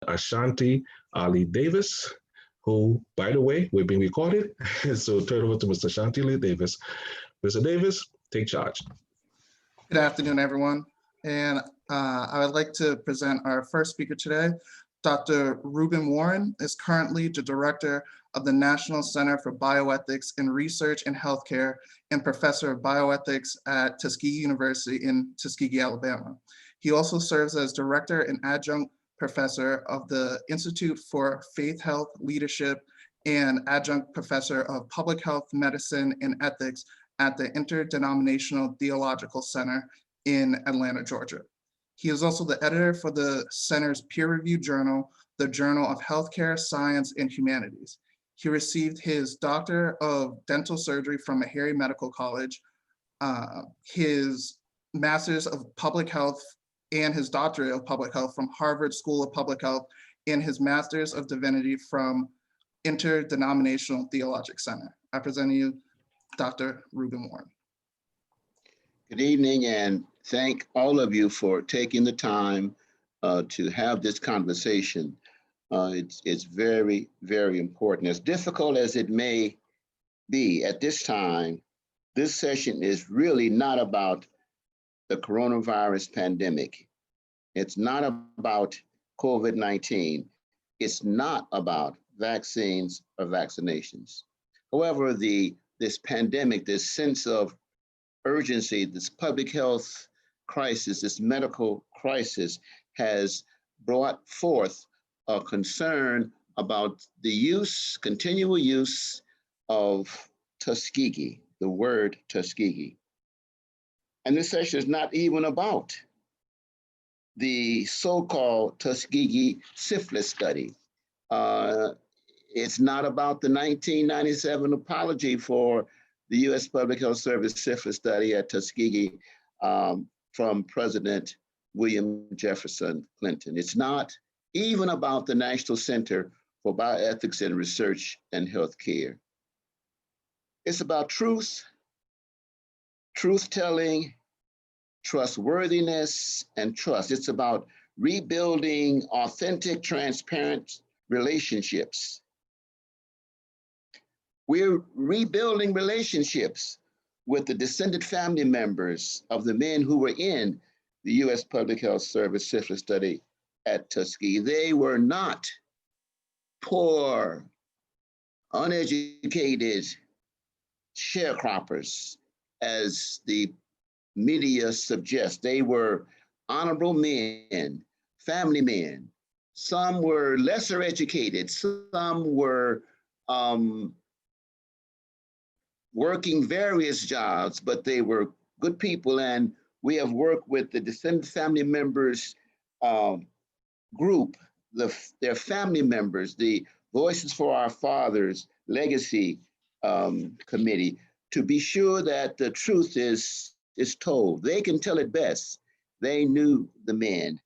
Ashanti-Ali Davis, who, by the way, we're being recorded. So turn over to Mr. Ashanti-Ali Davis. Mr. Davis, take charge. Good afternoon, everyone. And I would like to present our first speaker today. Dr. Rueben Warren is currently the director of the National Center for Bioethics and Research in Healthcare and professor of bioethics at Tuskegee University in Tuskegee, Alabama. He also serves as director and adjunct professor of the Institute for Faith, Health, Leadership, and adjunct professor of public health, medicine, and ethics at the Interdenominational Theological Center in Atlanta, Georgia. He is also the editor for the center's peer-reviewed journal, the Journal of Healthcare, Science, and Humanities. He received his Doctor of Dental Surgery from Meharry Medical College, his Master's of Public Health and his Doctorate of Public Health from Harvard School of Public Health, and his Master's of Divinity from Interdenominational Theological Center. I present you Dr. Rueben Warren. Good evening, and thank all of you for taking the time to have this conversation. It's very, very important. As difficult as it may be at this time, this session is really not about the coronavirus pandemic. It's not about COVID-19. It's not about vaccines or vaccinations. However, this pandemic, this sense of urgency, this public health crisis, this medical crisis has brought forth a concern about the continual use of Tuskegee, the word Tuskegee. And this session is not even about the so-called Tuskegee syphilis study. It's not about the 1997 apology for the U.S. Public Health Service syphilis study at Tuskegee from President William Jefferson Clinton. It's not even about the National Center for Bioethics and Research and Healthcare. It's about truth, truth-telling, trustworthiness, and trust. It's about rebuilding authentic, transparent relationships. We're rebuilding relationships with the descended family members of the men who were in the U.S. Public Health Service syphilis study at Tuskegee. They were not poor, uneducated sharecroppers, as the media suggests. They were honorable men, family men. Some were lesser educated, some were working various jobs, but they were good people. And we have worked with the descendant family members group, their family members, the Voices for Our Fathers Legacy Committee, to be sure that the truth is told. They can tell it best. They knew the men.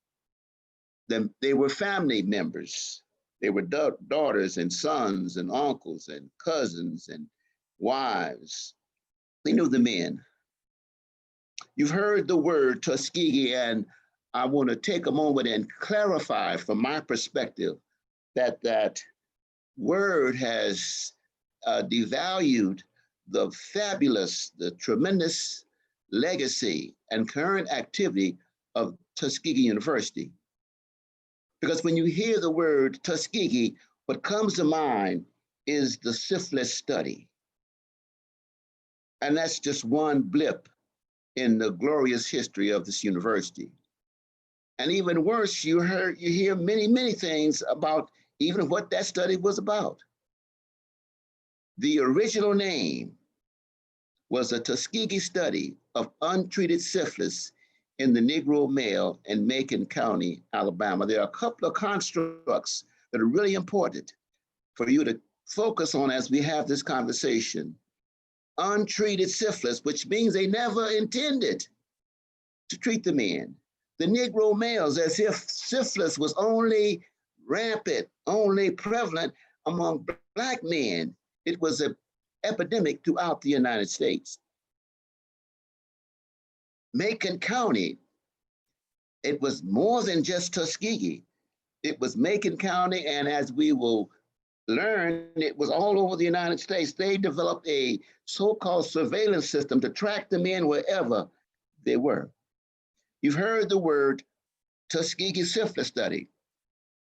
They were family members. They were daughters and sons and uncles and cousins and wives. They knew the men. You've heard the word Tuskegee, and I want to take a moment and clarify from my perspective that word has devalued the fabulous, the tremendous legacy and current activity of Tuskegee University. Because when you hear the word Tuskegee, what comes to mind is the syphilis study. And that's just one blip in the glorious history of this university. And even worse, you hear many, many things about even what that study was about. The original name was a Tuskegee study of untreated syphilis in the Negro male in Macon County, Alabama. There are a couple of constructs that are really important for you to focus on as we have this conversation. Untreated syphilis, which means they never intended to treat the men. The Negro males, as if syphilis was only rampant, only prevalent among Black men. It was an epidemic throughout the United States. Macon County, it was more than just Tuskegee. It was Macon County, and as we will learn, it was all over the United States. They developed a so-called surveillance system to track them in wherever they were. You've heard the word Tuskegee syphilis study,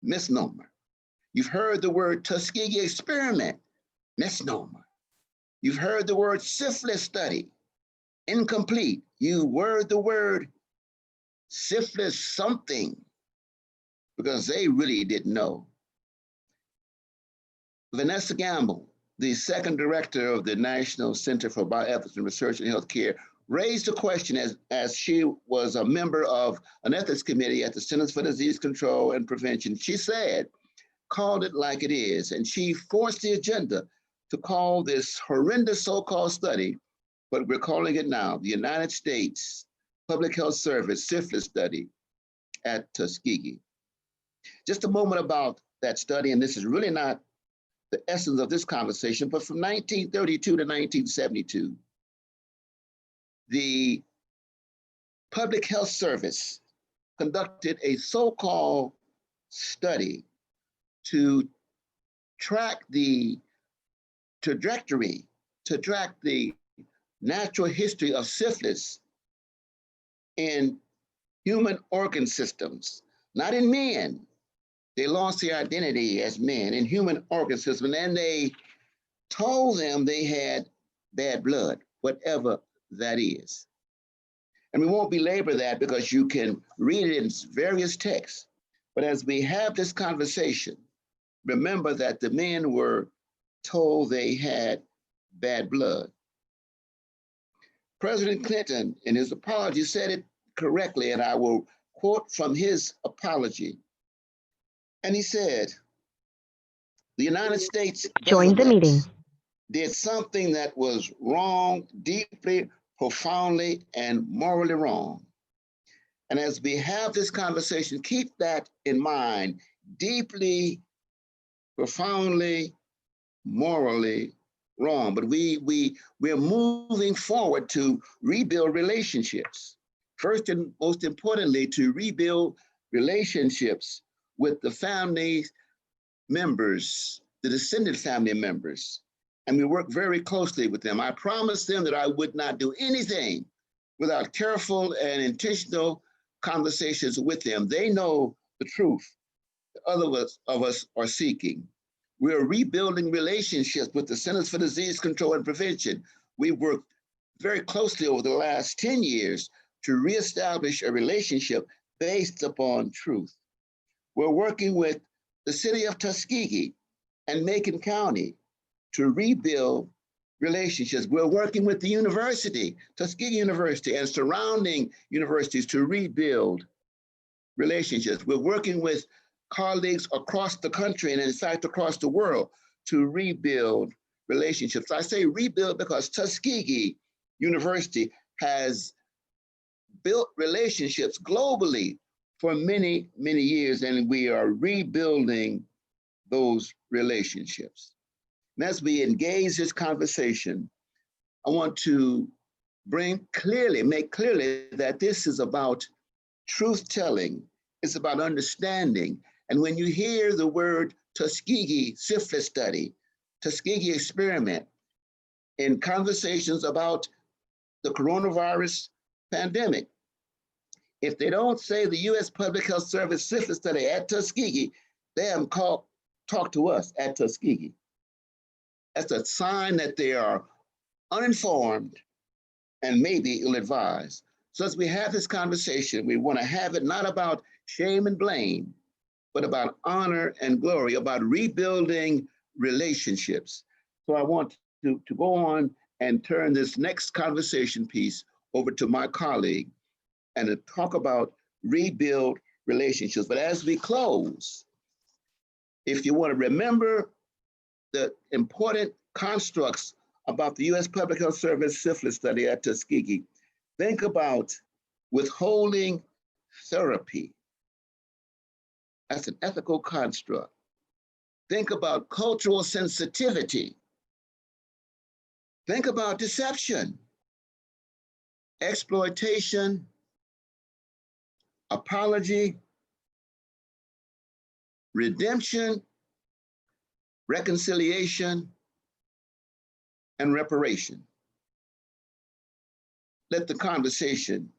misnomer. You've heard the word Tuskegee experiment, misnomer. You've heard the word syphilis study, incomplete. You heard the word syphilis something, because they really didn't know. Vanessa Gamble, the second director of the National Center for Bioethics and Research in Healthcare, raised a question as she was a member of an ethics committee at the Centers for Disease Control and Prevention. She said, called it like it is, and she forced the agenda to call this horrendous so-called study, but we're calling it now, the United States Public Health Service syphilis study at Tuskegee. Just a moment about that study, and this is really not the essence of this conversation, but from 1932 to 1972, the Public Health Service conducted a so-called study to track the trajectory, to track the natural history of syphilis in human organ systems, not in men. They lost their identity as men in human organ systems, and they told them they had bad blood, whatever that is. And we won't belabor that because you can read it in various texts. But as we have this conversation, remember that the men were told they had bad blood. President Clinton, in his apology, said it correctly, and I will quote from his apology. And he said, the United States Join the meeting. Did something that was wrong, deeply, profoundly, and morally wrong. And as we have this conversation, keep that in mind, deeply, profoundly, morally wrong. But we're moving forward to rebuild relationships. First and most importantly, to rebuild relationships with the family members, the descendant family members. And we work very closely with them. I promised them that I would not do anything without careful and intentional conversations with them. They know the truth that others of us are seeking. We're rebuilding relationships with the Centers for Disease Control and Prevention. We've worked very closely over the last 10 years to reestablish a relationship based upon truth. We're working with the city of Tuskegee and Macon County to rebuild relationships. We're working with the university, Tuskegee University, and surrounding universities to rebuild relationships. We're working with colleagues across the country and in fact across the world to rebuild relationships. I say rebuild because Tuskegee University has built relationships globally for many, many years, and we are rebuilding those relationships. And as we engage this conversation, I want to make clearly that this is about truth-telling. It's about understanding. And when you hear the word Tuskegee syphilis study, Tuskegee experiment, in conversations about the coronavirus pandemic, if they don't say the U.S. Public Health Service syphilis study at Tuskegee, they haven't talked to us at Tuskegee. That's a sign that they are uninformed and maybe ill-advised. So as we have this conversation, we want to have it not about shame and blame, but about honor and glory, about rebuilding relationships. So I want to go on and turn this next conversation piece over to my colleague and to talk about rebuild relationships. But as we close, if you want to remember the important constructs about the U.S. Public Health Service syphilis study at Tuskegee, think about withholding therapy. That's an ethical construct. Think about cultural sensitivity. Think about deception, exploitation, apology, redemption, reconciliation, and reparation. Let the conversation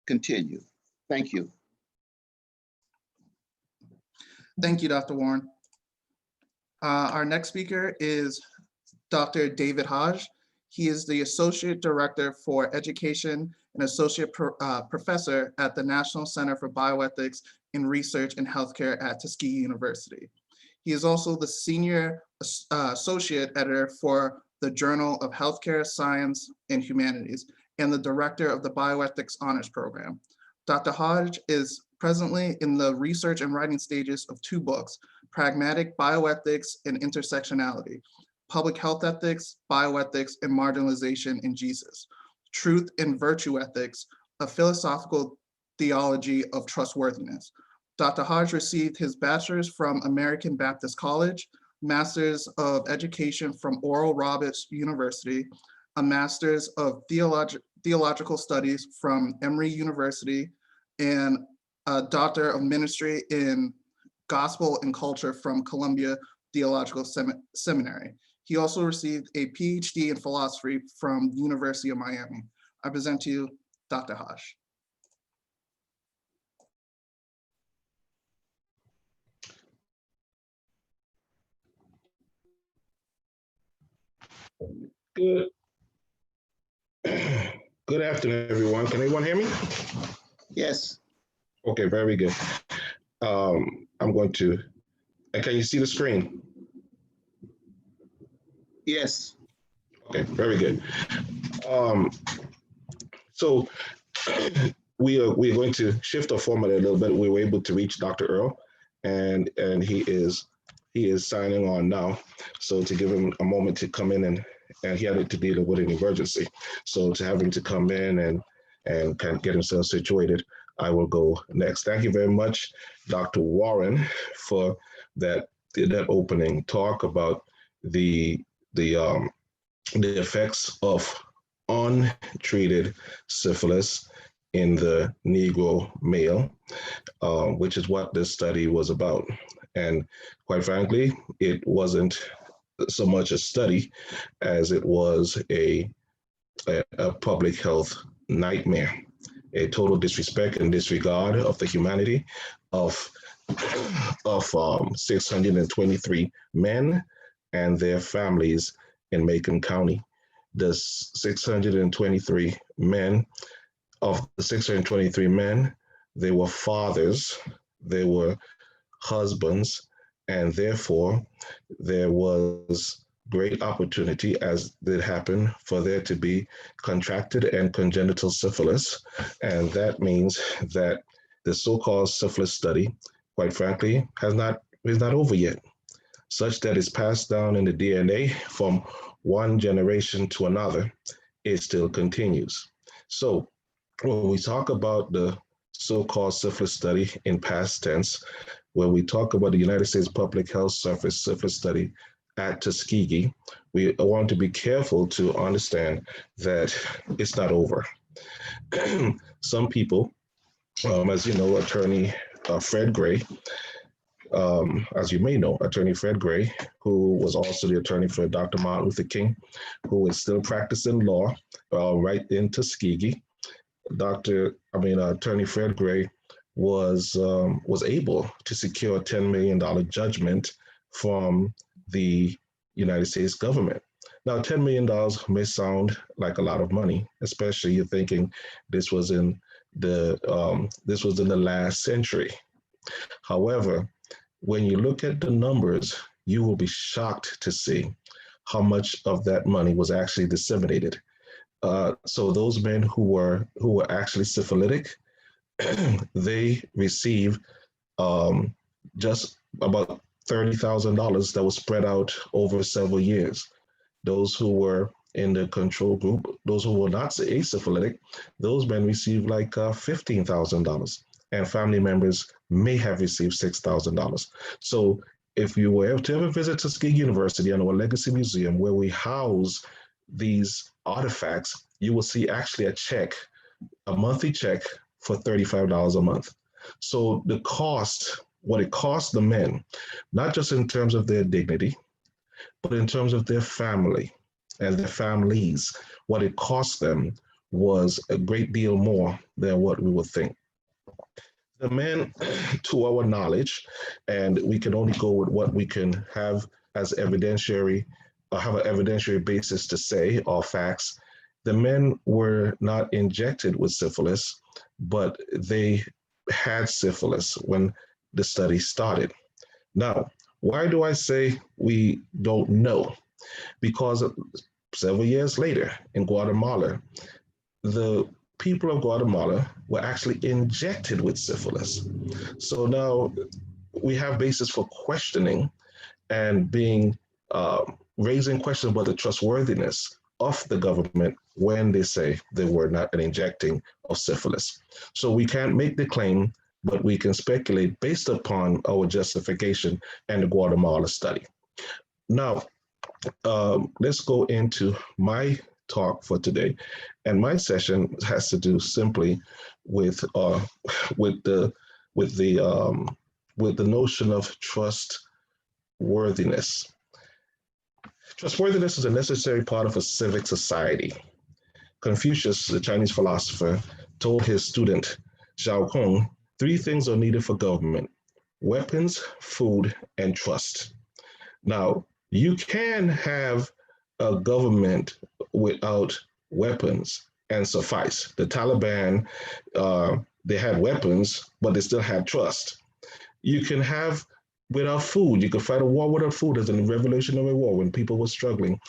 continue. Thank you. Thank you, Dr. Warren. Our next speaker is Dr. David Hodge. He is the Associate Director for Education and Associate Professor at the National Center for Bioethics in Research and Healthcare at Tuskegee University. He is also the Senior Associate Editor for the Journal of Healthcare Science and Humanities and the Director of the Bioethics Honors Program. Dr. Hodge is presently in the research and writing stages of 2 books, Pragmatic Bioethics and Intersectionality, Public Health Ethics, Bioethics, and Marginalization in Jesus, Truth and Virtue Ethics, a Philosophical Theology of Trustworthiness. Dr. Hodge received his bachelor's from American Baptist College, Master's of Education from Oral Roberts University, a Master's of Theological Studies from Emory University, and a Doctor of Ministry in Gospel and Culture from Columbia Theological Seminary. He also received a PhD in philosophy from the University of Miami. I present to you Dr. Hodge. Good. Good afternoon, everyone. Can anyone hear me? Yes. Okay, very good. I'm going to, and can you see the screen? Yes. Okay, very good. So we are going to shift our format a little bit. We were able to reach Dr. Earl, and he is signing on now. So to give him a moment to come in, and he had to deal with an emergency. So to have him to come in and kind of get himself situated, I will go next. Thank you very much, Dr. Warren, for that opening talk about the effects of untreated syphilis in the Negro male, which is what this study was about. And quite frankly, it wasn't so much a study as it was a public health nightmare, a total disrespect and disregard of the humanity of 623 men and their families in Macon County. The 623 men, of the 623 men, they were fathers, they were husbands, and therefore there was great opportunity, as did happen, for there to be contracted and congenital syphilis. And that means that the so-called syphilis study, quite frankly, is not over yet, such that it's passed down in the DNA from one generation to another. It still continues. So when we talk about the so-called syphilis study in past tense, when we talk about the United States Public Health Service syphilis study at Tuskegee, we want to be careful to understand that it's not over. Some people, as you know, Attorney Fred Gray, as you may know, Attorney Fred Gray, who was also the attorney for Dr. Martin Luther King, who is still practicing law right in Tuskegee. Attorney Fred Gray was able to secure a $10 million judgment from the United States government. Now, $10 million may sound like a lot of money, especially you're thinking this was in the last century. However, when you look at the numbers, you will be shocked to see how much of that money was actually disseminated. So those men who were actually syphilitic, they received just about $30,000 that was spread out over several years. Those who were in the control group, those who were not asyphilitic, those men received like $15,000, and family members may have received $6,000. So if you were to ever visit Tuskegee University and our Legacy Museum, where we house these artifacts, you will see actually a monthly check for $35 a month. So the cost what it cost the men, not just in terms of their dignity, but in terms of their family and their families. What it cost them was a great deal more than what we would think. The men, to our knowledge, and we can only go with what we can have as evidentiary, or have an evidentiary basis to say, or facts, the men were not injected with syphilis, but they had syphilis when the study started. Now, why do I say we don't know? Because several years later in Guatemala, the people of Guatemala were actually injected with syphilis. So now we have basis for questioning and raising questions about the trustworthiness of the government when they say they were not an injecting of syphilis. So we can't make the claim, but we can speculate based upon our justification and the Guatemala study. Now, let's go into my talk for today, and my session has to do simply with the notion of trustworthiness. Trustworthiness is a necessary part of a civic society. Confucius, the Chinese philosopher, told his student Zhao Kong, 3 things are needed for government: weapons, food, and trust. Now, you can have a government without weapons and suffice. The Taliban, they had weapons, but they still had trust. You can have without food. You could fight a war without food, as in the Revolutionary War when people were struggling,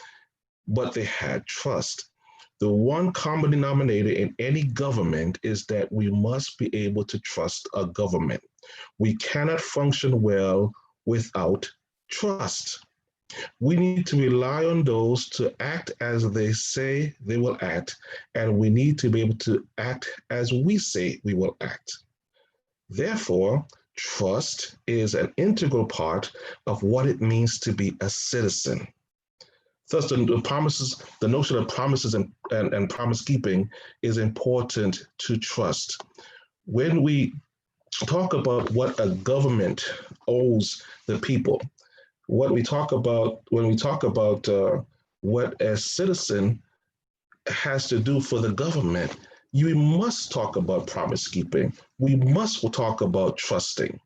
but they had trust. The one common denominator in any government is that we must be able to trust a government. We cannot function well without trust. We need to rely on those to act as they say they will act, and we need to be able to act as we say we will act. Therefore, trust is an integral part of what it means to be a citizen. Thus, the notion of promises and promise keeping is important to trust. When we talk about what a government owes the people, what we talk about when we talk about what a citizen has to do for the government, you must talk about promise keeping. We must talk about trusting.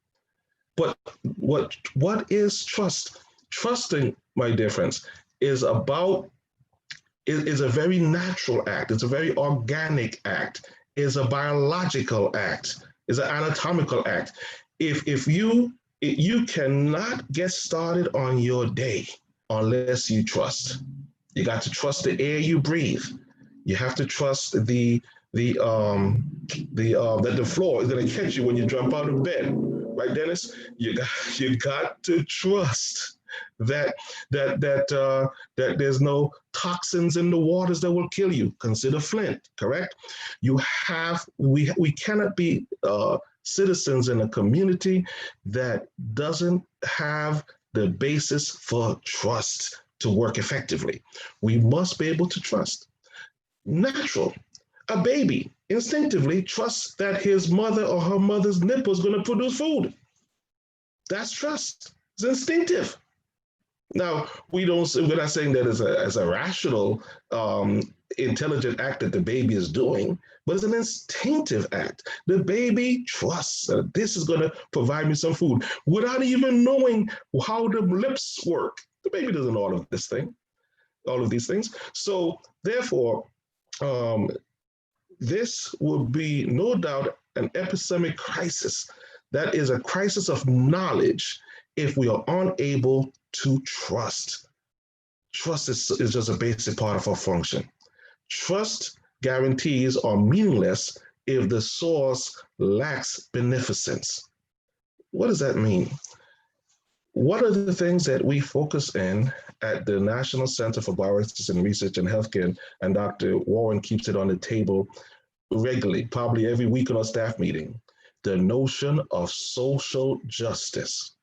But what is trust? Trusting, my dear friends, is a very natural act. It's a very organic act. It's a biological act. It's an anatomical act. If you cannot get started on your day unless you trust. You got to trust the air you breathe. You have to trust that the floor is going to catch you when you jump out of bed, right, Dennis? You got to trust that there's no toxins in the waters that will kill you. Consider Flint, correct? We cannot be citizens in a community that doesn't have the basis for trust to work effectively. We must be able to trust. Natural. A baby instinctively trusts that his mother or her mother's nipple is going to produce food. That's trust. It's instinctive. Now, we're not saying that as a rational, intelligent act that the baby is doing, but it's an instinctive act. The baby trusts that this is going to provide me some food without even knowing how the lips work. The baby doesn't know all of these things. So therefore, this will be no doubt an epistemic crisis. That is a crisis of knowledge if we are unable to trust. Trust is just a basic part of our function. Trust guarantees are meaningless if the source lacks beneficence. What does that mean? What are the things that we focus in at the National Center for Bioethics and Research in Healthcare, and Dr. Warren keeps it on the table regularly, probably every week in our staff meeting? The notion of social justice.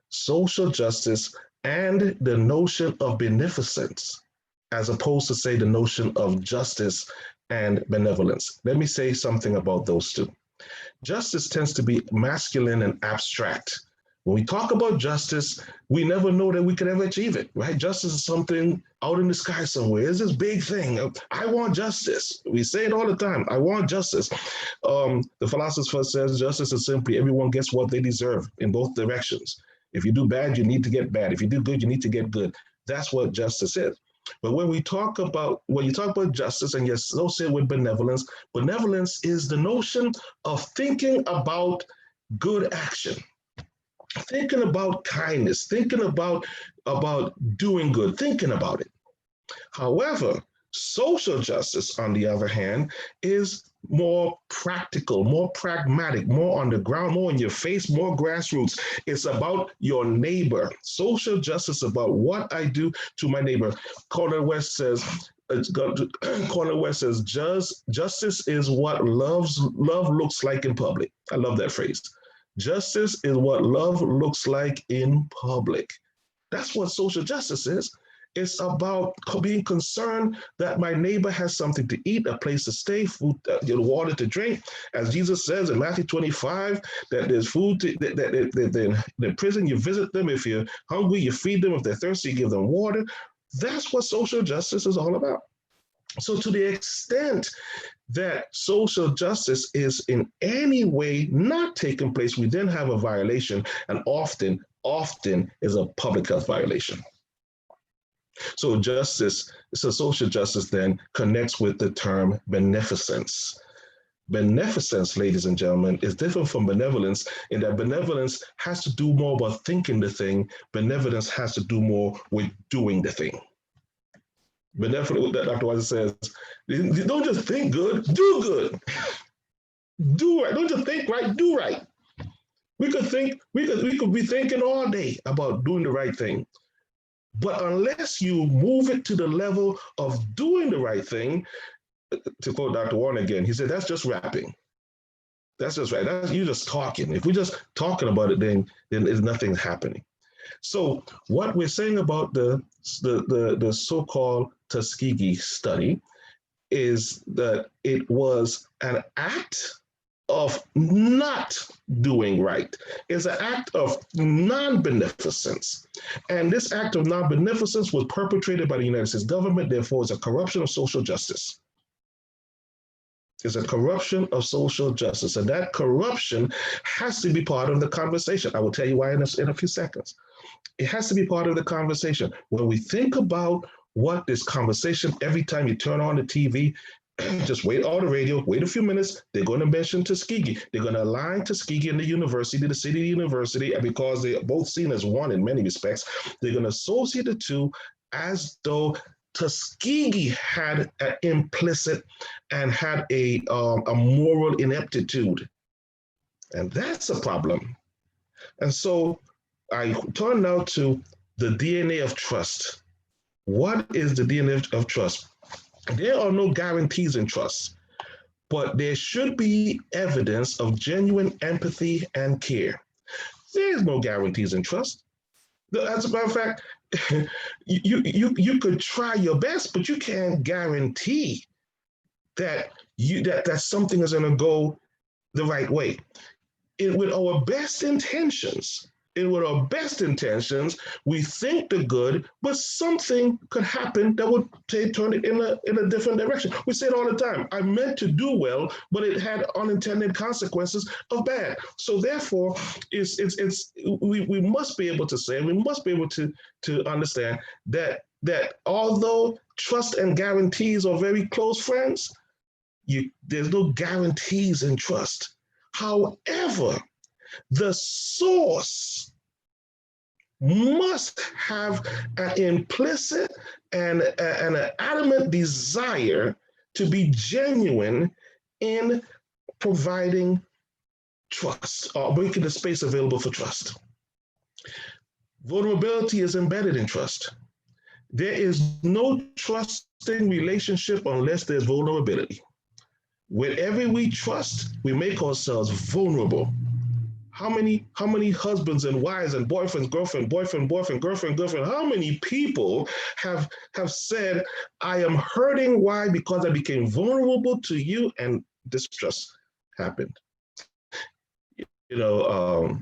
Social justice and the notion of beneficence, as opposed to, say, the notion of justice and benevolence. Let me say something about those two. Justice tends to be masculine and abstract. When we talk about justice, we never know that we could ever achieve it, right? Justice is something out in the sky somewhere. It's this big thing. I want justice. We say it all the time. I want justice. The philosopher says justice is simply everyone gets what they deserve in both directions. If you do bad, you need to get bad. If you do good, you need to get good. That's what justice is. But when you talk about justice and you associate it with benevolence, benevolence is the notion of thinking about good action, thinking about kindness, thinking about doing good, thinking about it. However, social justice, on the other hand, is more practical, more pragmatic, more on the ground, more in your face, more grassroots. It's about your neighbor. Social justice is about what I do to my neighbor. Cornel West says, justice is what love looks like in public. I love that phrase. Justice is what love looks like in public. That's what social justice is. It's about being concerned that my neighbor has something to eat, a place to stay, food, water to drink. As Jesus says in Matthew 25, that there's food, the prison, you visit them. If you're hungry, you feed them. If they're thirsty, you give them water. That's what social justice is all about. So to the extent that social justice is in any way not taking place, we then have a violation, and often is a public health violation. So social justice then connects with the term beneficence. Beneficence, ladies and gentlemen, is different from benevolence in that benevolence has to do more about thinking the thing. Benevolence has to do more with doing the thing. Benevolence, Dr. Weiser says, don't just think good, do good. Do right. Don't just think right, do right. We could be thinking all day about doing the right thing. But unless you move it to the level of doing the right thing, to quote Dr. Warren again, he said, that's just rapping. That's just right. You're just talking. If we're just talking about it, then nothing's happening. So what we're saying about the so-called Tuskegee study is that it was an act of not doing right. It's an act of non-beneficence. And this act of non-beneficence was perpetrated by the United States government, therefore it's a corruption of social justice. It's a corruption of social justice. And that corruption has to be part of the conversation. I will tell you why in a few seconds. It has to be part of the conversation. When we think about what this conversation, every time you turn on the TV, just wait on the radio, wait a few minutes, they're going to mention Tuskegee. They're going to align Tuskegee and the university, the city university, and because they're both seen as one in many respects, they're going to associate the two as though Tuskegee had an implicit and had a moral ineptitude. And that's a problem. And so I turn now to the DNA of trust. What is the DNA of trust? There are no guarantees in trust, but there should be evidence of genuine empathy and care. There's no guarantees in trust. As a matter of fact, you could try your best, but you can't guarantee that something is going to go the right way. With our best intentions, we think the good, but something could happen that would turn it in a different direction. We say it all the time. I meant to do well, but it had unintended consequences of bad. So therefore, we must be able to say, we must be able to understand that although trust and guarantees are very close friends, there's no guarantees in trust. However, the source must have an implicit and an adamant desire to be genuine in providing trust or making the space available for trust. Vulnerability is embedded in trust. There is no trusting relationship unless there's vulnerability. Wherever we trust, we make ourselves vulnerable. How many husbands and wives and boyfriends, girlfriend, how many people have said, I am hurting, why? Because I became vulnerable to you and distrust happened. you know,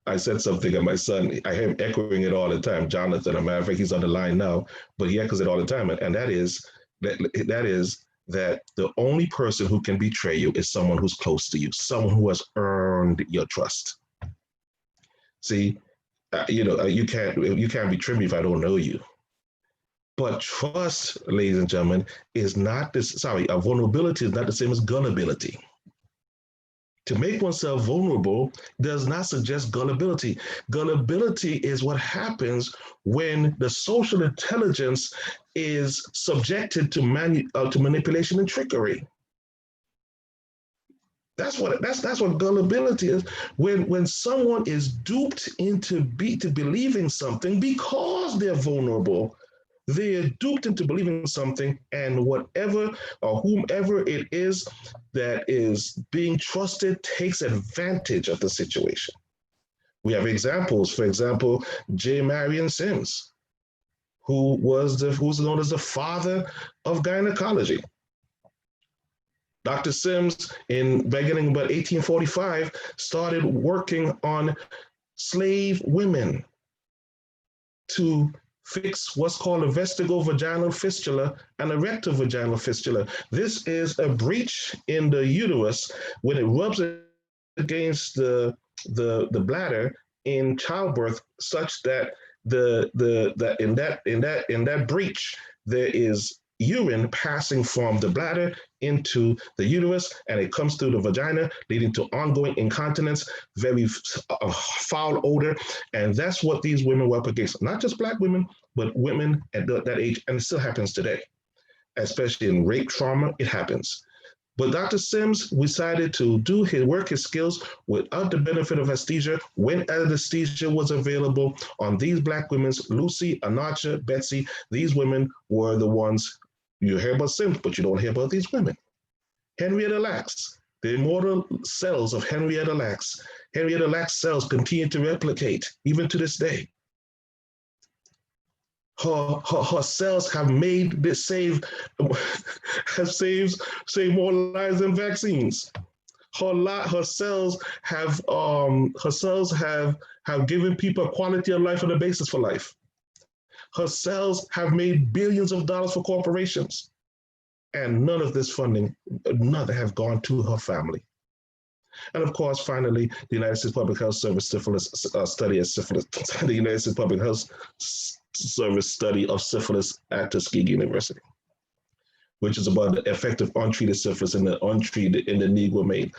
I said something and my son, I hear him echoing it all the time. Jonathan, a matter of fact, he's on the line now, but he echoes it all the time. And that is that the only person who can betray you is someone who's close to you, someone who has earned your trust. See, you can't betray me if I don't know you. But trust, ladies and gentlemen, is not this. Sorry, a vulnerability is not the same as gullibility. To make oneself vulnerable does not suggest gullibility. Gullibility is what happens when the social intelligence is subjected to manipulation and trickery. That's what gullibility is. When someone is duped into believing something because they're vulnerable. They're duped into believing something, and whatever or whomever it is that is being trusted takes advantage of the situation. We have examples. For example, J. Marion Sims, who's known as the father of gynecology. Dr. Sims, beginning about 1845, started working on slave women to fix what's called a vestigovaginal fistula and a rectovaginal fistula. This is a breach in the uterus when it rubs against the bladder in childbirth, such that in that breach there is urine passing from the bladder into the uterus, and it comes through the vagina, leading to ongoing incontinence, very foul odor. And that's what these women were up against. Not just Black women, but women at that age. And it still happens today, especially in rape trauma, it happens. But Dr. Sims decided to work his skills without the benefit of anesthesia when anesthesia was available on these Black women, Lucy, Anacha, Betsy. These women were the ones. You hear about Sims, but you don't hear about these women. Henrietta Lacks, the immortal cells of Henrietta Lacks. Henrietta Lacks cells continue to replicate even to this day. Her cells have saved more lives than vaccines. Her cells have given people a quality of life and a basis for life. Her cells have made billions of dollars for corporations, and none of this funding, none have gone to her family. And of course, finally, the United States Public Health Service syphilis study of syphilis, the United States Public Health Service study of syphilis at Tuskegee University, which is about the effect of untreated syphilis in the Negro maid.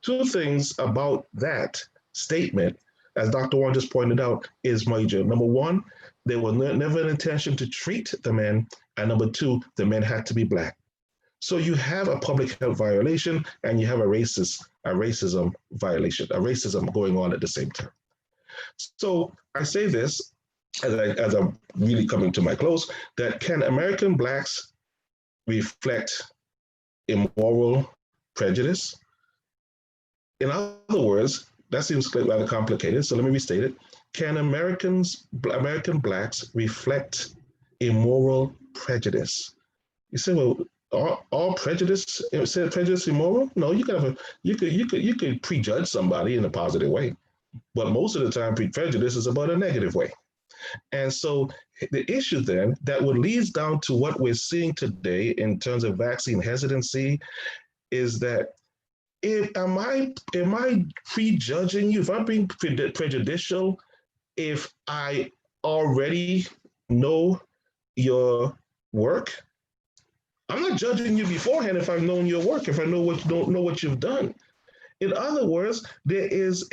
Two things about that statement, as Dr. Warren just pointed out, is major. Number one, there was never an intention to treat the men, and number two, the men had to be Black. So you have a public health violation, and you have a racism violation, a racism going on at the same time. So I say this as I'm really coming to my close, that can American Blacks reflect immoral prejudice? In other words, that seems rather complicated, so let me restate it. Can American Blacks reflect immoral prejudice? You say, well, all prejudice, is prejudice immoral? No, you could prejudge somebody in a positive way, but most of the time, prejudice is about a negative way. And so the issue then that would lead down to what we're seeing today in terms of vaccine hesitancy is that am I prejudging you? If I'm being prejudicial, if I already know your work, I'm not judging you beforehand if I've known your work, if I don't know what you've done. In other words, there is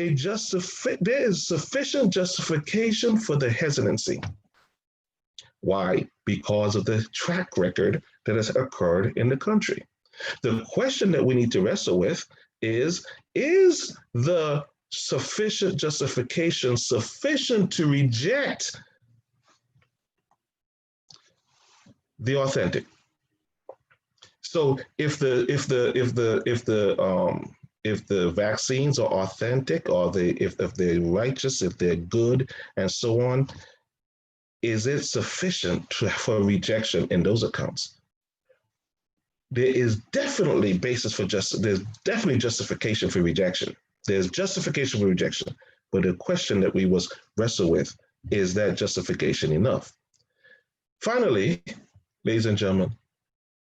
sufficient justification for the hesitancy. Why? Because of the track record that has occurred in the country. The question that we need to wrestle with is the sufficient justification sufficient to reject the authentic? So if the vaccines are authentic, or if they're righteous, if they're good, and so on, is it sufficient for rejection in those accounts? there is definitely basis for there's definitely justification for rejection. There's justification for rejection. But the question that we must wrestle with, is that justification enough? Finally, ladies and gentlemen,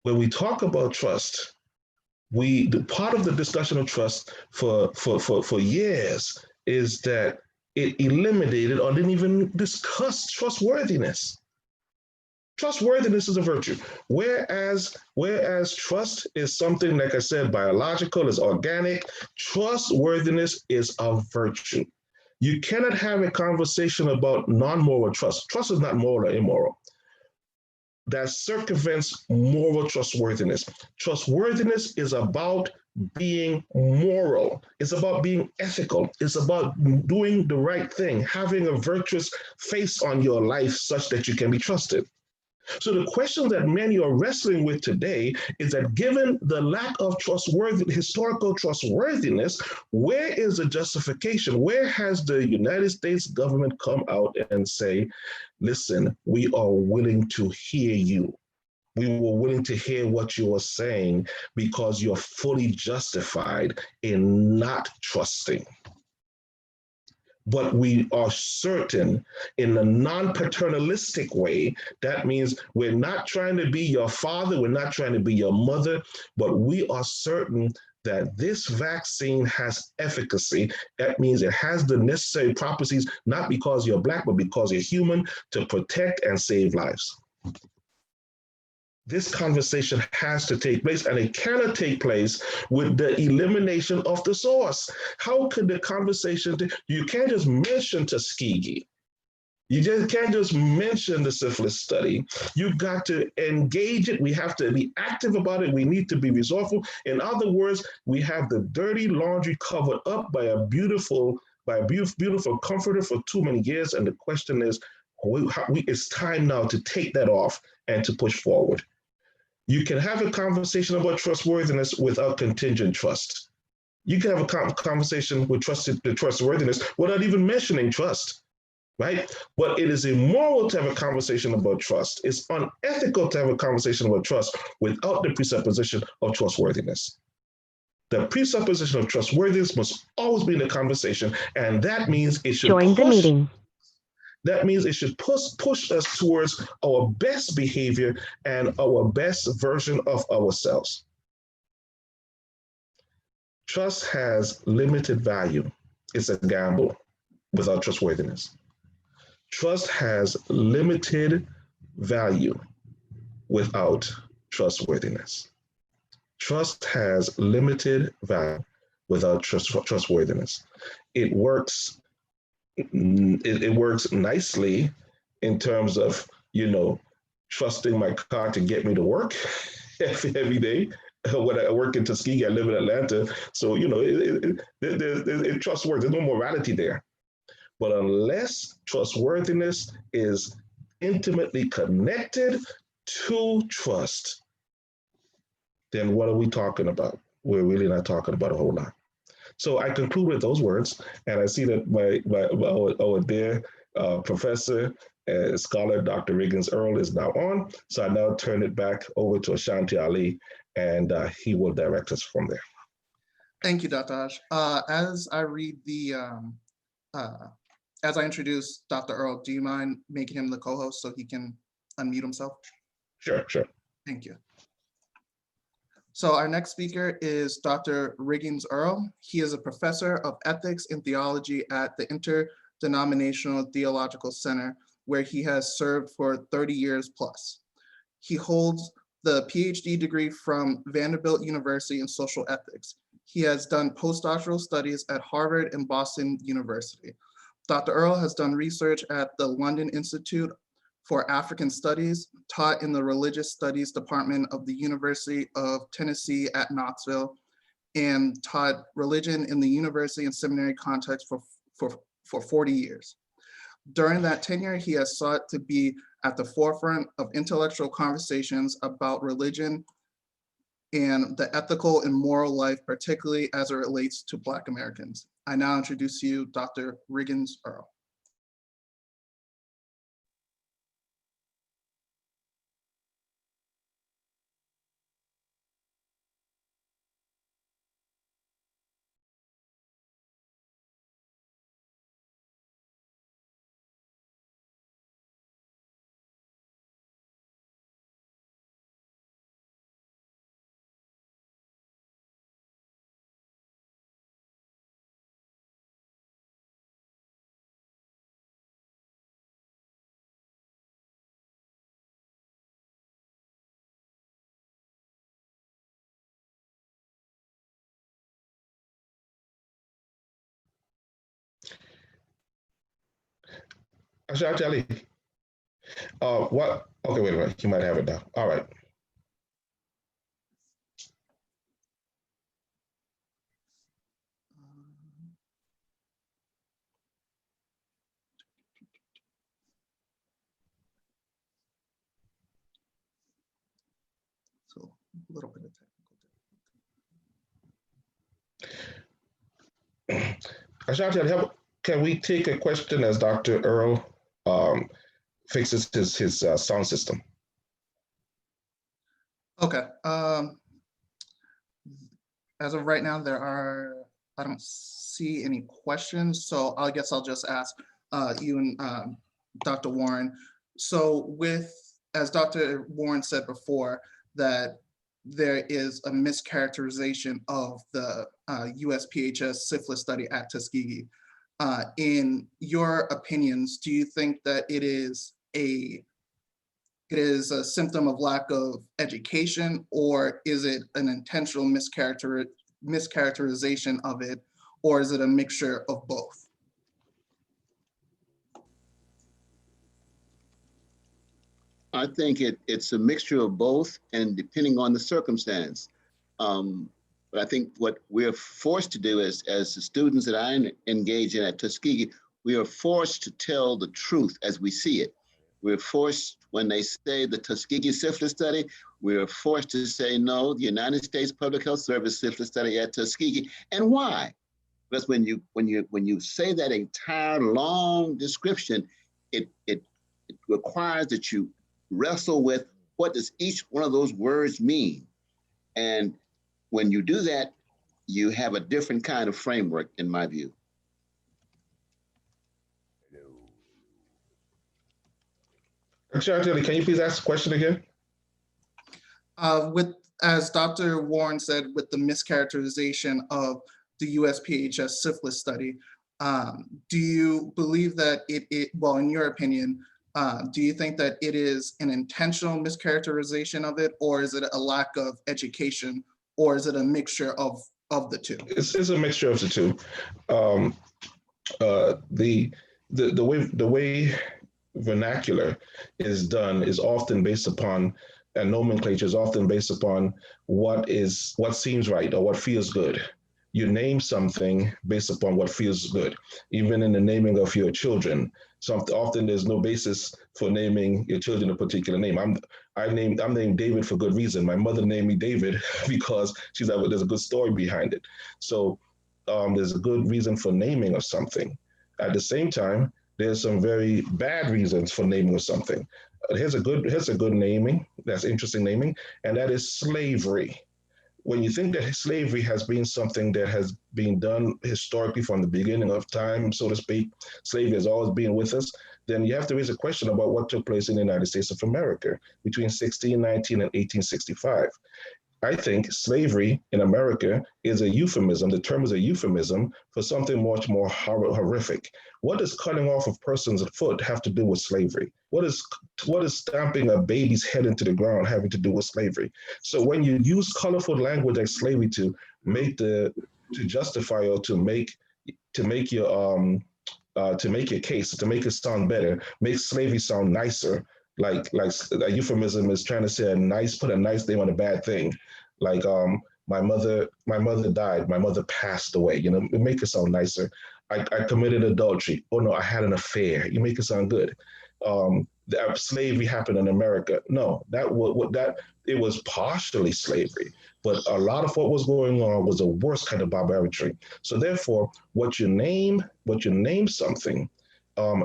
when we talk about trust, part of the discussion of trust for years is that it eliminated or didn't even discuss trustworthiness. Trustworthiness is a virtue, whereas trust is something, like I said, biological, is organic. Trustworthiness is a virtue. You cannot have a conversation about non-moral trust. Trust is not moral or immoral. That circumvents moral trustworthiness. Trustworthiness is about being moral. It's about being ethical. It's about doing the right thing, having a virtuous face on your life such that you can be trusted. So the question that many are wrestling with today is that given the lack of historical trustworthiness, where is the justification? Where has the United States government come out and say, listen, we are willing to hear you. We were willing to hear what you are saying because you're fully justified in not trusting. But we are certain in a non-paternalistic way. That means we're not trying to be your father, we're not trying to be your mother, but we are certain that this vaccine has efficacy. That means it has the necessary properties, not because you're Black, but because you're human, to protect and save lives. This conversation has to take place, and it cannot take place with the elimination of the source. How could the conversation, you can't just mention Tuskegee. You just can't just mention the syphilis study. You've got to engage it. We have to be active about it. We need to be resourceful. In other words, we have the dirty laundry covered up by a beautiful comforter for too many years. And the question is, it's time now to take that off and to push forward. You can have a conversation about trustworthiness without contingent trust. You can have a conversation with trustworthiness without even mentioning trust, right? But it is immoral to have a conversation about trust. It's unethical to have a conversation about trust without the presupposition of trustworthiness. The presupposition of trustworthiness must always be in the conversation, and that means it should Join the meeting. That means it should push us towards our best behavior and our best version of ourselves. Trust has limited value. It's a gamble without trustworthiness. Trust has limited value without trustworthiness. Trust has limited value without trustworthiness. It works nicely in terms of, trusting my car to get me to work every day. When I work in Tuskegee, I live in Atlanta. So, it trustworthy. There's no morality there. But unless trustworthiness is intimately connected to trust, then what are we talking about? We're really not talking about a whole lot. So I conclude with those words, and I see that our dear professor and scholar, Dr. Riggins Earl, is now on. So I now turn it back over to Ashanti-Ali, and he will direct us from there. Thank you, Dr. Hodge. As I read as I introduce Dr. Earl, do you mind making him the co-host so he can unmute himself? Sure. Thank you. So our next speaker is Dr. Riggins Earl. He is a professor of ethics and theology at the Interdenominational Theological Center, where he has served for 30 years plus. He holds the PhD degree from Vanderbilt University in social ethics. He has done postdoctoral studies at Harvard and Boston University. Dr. Earl has done research at the London Institute for African Studies, taught in the Religious Studies Department of the University of Tennessee at Knoxville, and taught religion in the university and seminary context for 40 years. During that tenure, he has sought to be at the forefront of intellectual conversations about religion and the ethical and moral life, particularly as it relates to Black Americans. I now introduce you, Dr. Riggins Earl. Ashanti-Ali. What? Okay, wait a minute. You might have it now. All right. So a little bit of technical. Ashanti, can we take a question as Dr. Earl fixes his sound system? Okay. As of right now, I don't see any questions. So I guess I'll just ask you and Dr. Warren. So as Dr. Warren said before, that there is a mischaracterization of the USPHS syphilis study at Tuskegee. In your opinions, do you think that it is a symptom of lack of education, or is it an intentional mischaracterization of it, or is it a mixture of both? I think it's a mixture of both, and depending on the circumstance. But I think what we're forced to do as the students that I engage in at Tuskegee, we are forced to tell the truth as we see it. We're forced, when they say the Tuskegee syphilis study, we're forced to say no, the United States Public Health Service syphilis study at Tuskegee. And why? Because when you say that entire long description, it requires that you wrestle with what does each one of those words mean. And when you do that, you have a different kind of framework, in my view. Ashanti, can you please ask the question again? As Dr. Warren said, with the mischaracterization of the USPHS syphilis study, do you believe that well, in your opinion, do you think that it is an intentional mischaracterization of it, or is it a lack of education, or is it a mixture of the two? It's a mixture of the two. The way vernacular is done is often based upon, and nomenclature is often based upon what seems right or what feels good. You name something based upon what feels good. Even in the naming of your children, often there's no basis for naming your children a particular name. I'm named David for good reason. My mother named me David because she's like, well, there's a good story behind it. So there's a good reason for naming of something. At the same time, there's some very bad reasons for naming of something. Here's a good naming, that's interesting naming, and that is slavery. When you think that slavery has been something that has been done historically from the beginning of time, so to speak, slavery has always been with us, then you have to raise a question about what took place in the United States of America between 1619 and 1865. I think slavery in America is a euphemism. The term is a euphemism for something much more horrific. What does cutting off a person's foot have to do with slavery? What is stamping a baby's head into the ground having to do with slavery? So when you use colorful language like slavery to justify or to make your case, to make it sound better, make slavery sound nicer, like a euphemism is trying to say put a nice name on a bad thing. Like my mother died, my mother passed away, it make it sound nicer. I committed adultery. Oh no, I had an affair. You make it sound good. Slavery happened in America. No, it was partially slavery, but a lot of what was going on was a worse kind of barbarity. So therefore, what you name something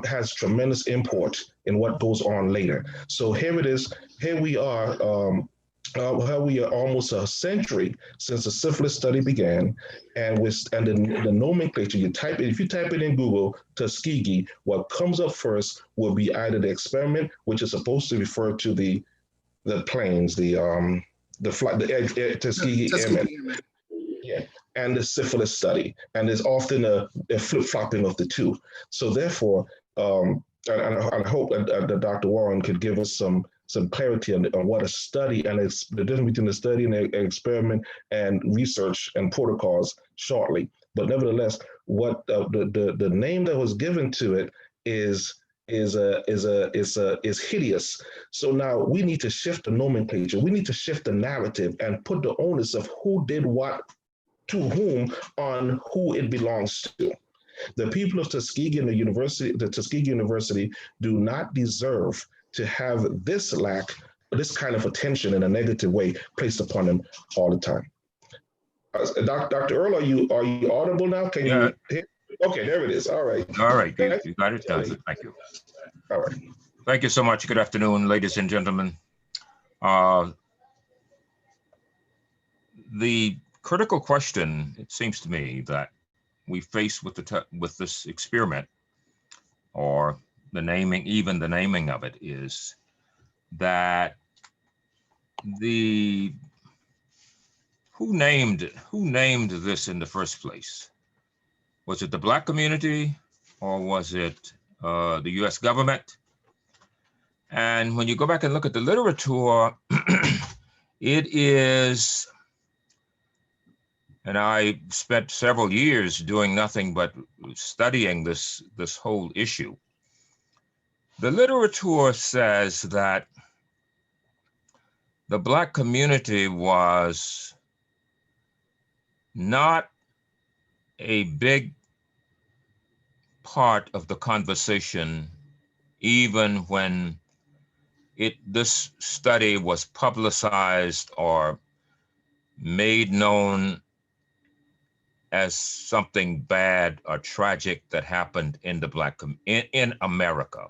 has tremendous import in what goes on later. So here it is. Here we are. We are almost a century since the syphilis study began, and the nomenclature if you type it in Google, Tuskegee, what comes up first will be either the experiment, which is supposed to refer to the planes, the Tuskegee Airmen. Yeah, and the syphilis study, and there's often a flip-flopping of the two. So therefore, and I hope that Dr. Warren could give us some clarity on what a study and the difference between the study and the experiment and research and protocols shortly. But nevertheless, what the name that was given to it is is hideous. So now we need to shift the nomenclature. We need to shift the narrative and put the onus of who did what to whom on who it belongs to. The people of Tuskegee and the Tuskegee University do not deserve to have this kind of attention in a negative way placed upon them all the time. Dr. Earl, are you audible now? Can you hear? Okay, there it is. All right. All right, you got it done. Thank you. All right. Thank you so much. Good afternoon, ladies and gentlemen. The critical question, it seems to me, that we face with this experiment, or the naming, even the naming of it, is that who named this in the first place? Was it the Black community, or was it the U.S. government? And when you go back and look at the literature, it is, and I spent several years doing nothing but studying this whole issue. The literature says that the Black community was not a big part of the conversation, even when this study was publicized or made known as something bad or tragic that happened in in America.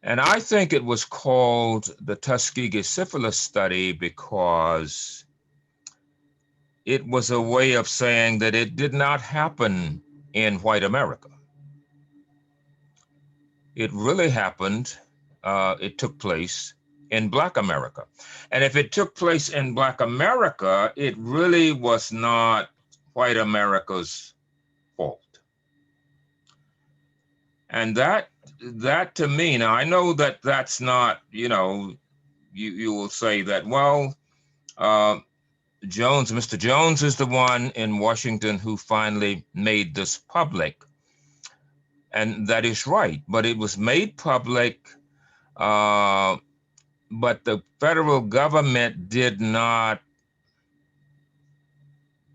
And I think it was called the Tuskegee Syphilis study because it was a way of saying that it did not happen in white America. It really happened, it took place in Black America. And if it took place in Black America, it really was not white America's fault. And that to me, now I know that that's not, you will say that, well, Mr. Jones is the one in Washington who finally made this public. And that is right, but it was made public, but the federal government did not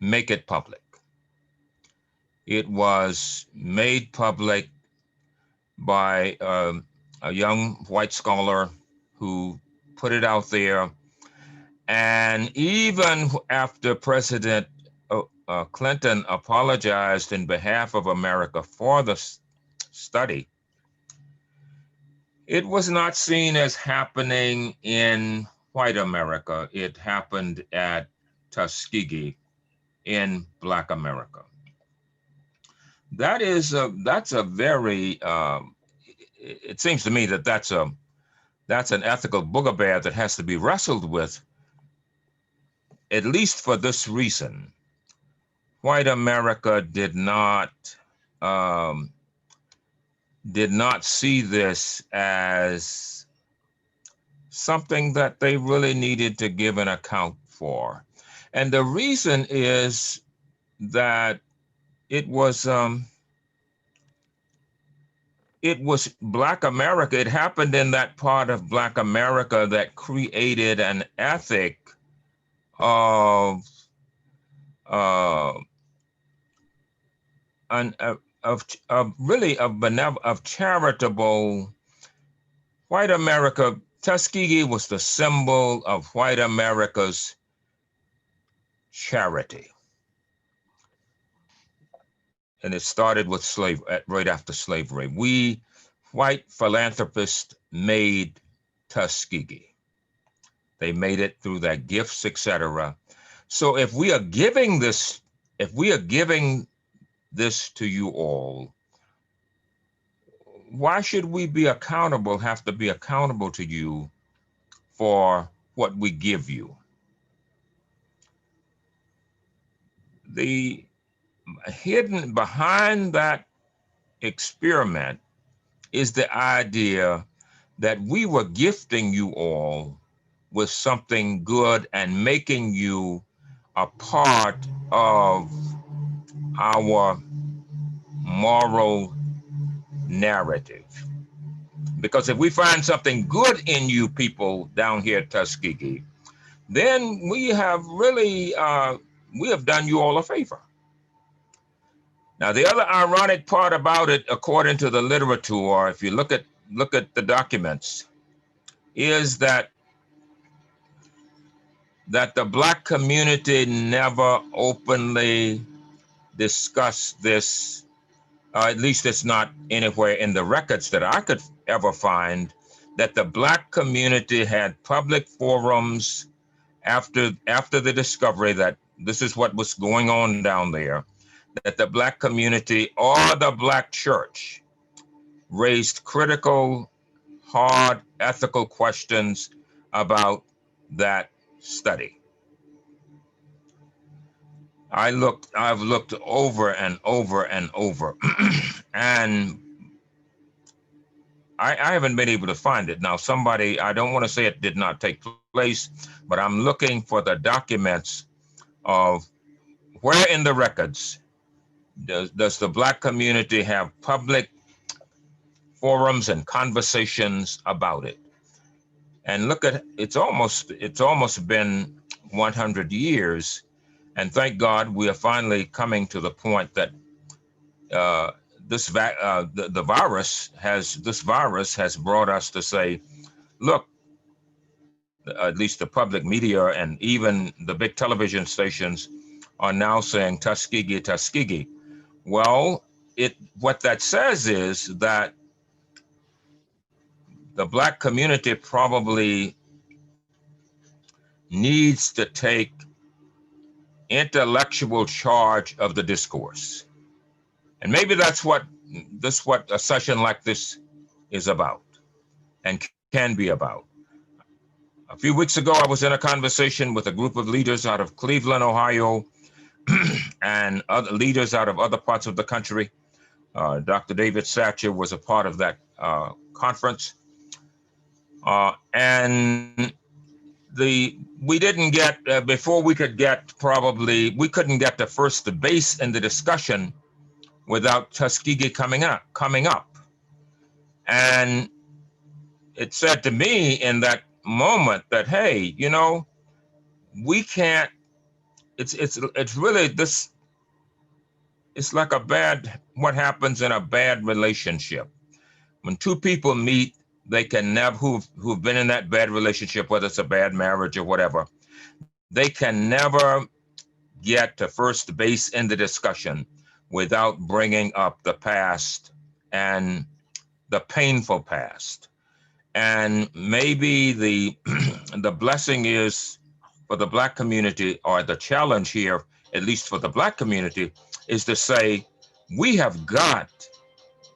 make it public. It was made public by a young white scholar who put it out there. And even after President Clinton apologized in behalf of America for the study, it was not seen as happening in white America. It happened at Tuskegee in Black America. That's a very, it seems to me that that's an ethical bugaboo that has to be wrestled with, at least for this reason. White America did not see this as something that they really needed to give an account for. And the reason is that it was Black America. It happened in that part of Black America that created an ethic of charitable. White America, Tuskegee was the symbol of white America's charity. And it started with right after slavery. We white philanthropists made Tuskegee. They made it through their gifts, etc. So if we are giving this to you all, why should we have to be accountable to you for what we give you? The hidden behind that experiment is the idea that we were gifting you all with something good and making you a part of our moral narrative. Because if we find something good in you people down here at Tuskegee, then we have really, we have done you all a favor. Now, the other ironic part about it, according to the literature, if you look at the documents, is that the Black community never openly discussed this. At least it's not anywhere in the records that I could ever find, that the Black community had public forums after the discovery that this is what was going on down there, that the Black community or the Black church raised critical, hard, ethical questions about that study. I've looked over and over and over, and I haven't been able to find it. Now, somebody, I don't want to say it did not take place, but I'm looking for the documents of where in the records does the Black community have public forums and conversations about it. And look at, it's almost been 100 years. And thank God we are finally coming to the point that this virus has brought us to say, look, at least the public media and even the big television stations are now saying Tuskegee, Tuskegee. Well, what that says is that the Black community probably needs to take intellectual charge of the discourse. And maybe that's what a session like this is about and can be about. A few weeks ago, I was in a conversation with a group of leaders out of Cleveland, Ohio, and other leaders out of other parts of the country. Dr. David Satcher was a part of that conference. And we didn't get, before we could get we couldn't get the first base in the discussion without Tuskegee coming up. And it said to me in that moment that, hey, you know, we can't, it's really this, it's like what happens in a bad relationship. When two people meet, they can never, who've been in that bad relationship, whether it's a bad marriage or whatever, they can never get to first base in the discussion without bringing up the past and the painful past. And maybe the blessing is for the Black community, or the challenge here, at least for the Black community, is to say, we have got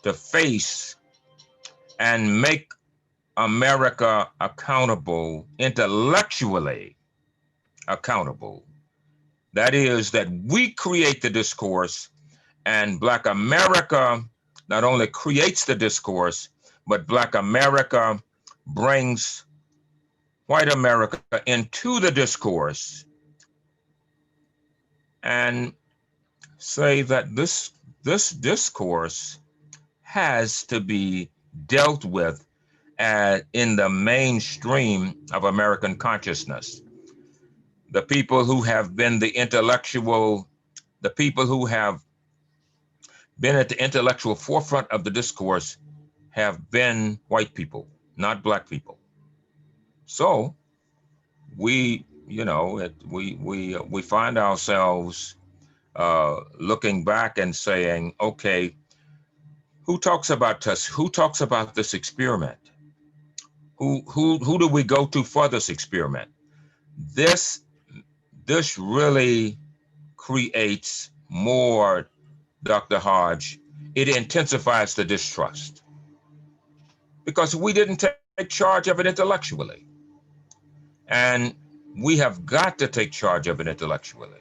to face and make America accountable, intellectually accountable. That is, that we create the discourse, and Black America not only creates the discourse, but Black America brings white America into the discourse and say that this discourse has to be dealt with in the mainstream of American consciousness. The people who have been the people who have been at the intellectual forefront of the discourse have been white people, not Black people. So we find ourselves looking back and saying, okay, who talks about this experiment? Who do we go to for this experiment? This really creates more, Dr. Hodge. It intensifies the distrust because we didn't take charge of it intellectually. And we have got to take charge of it intellectually.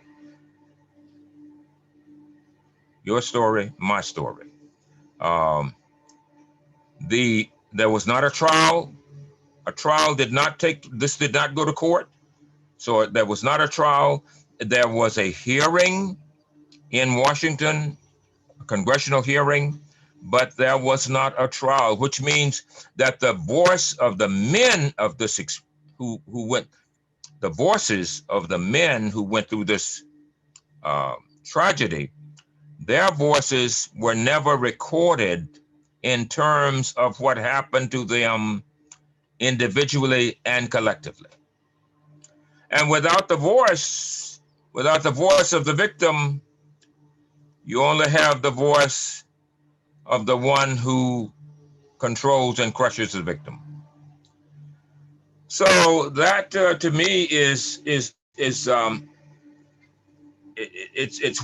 Your story, my story. There was not a trial. A trial did not go to court. So there was not a trial. There was a hearing in Washington, a congressional hearing, but there was not a trial, which means that the voice of the men of this who went, the voices of the men who went through this tragedy, their voices were never recorded in terms of what happened to them individually and collectively. And without the voice of the victim, you only have the voice of the one who controls and crushes the victim. So that to me it's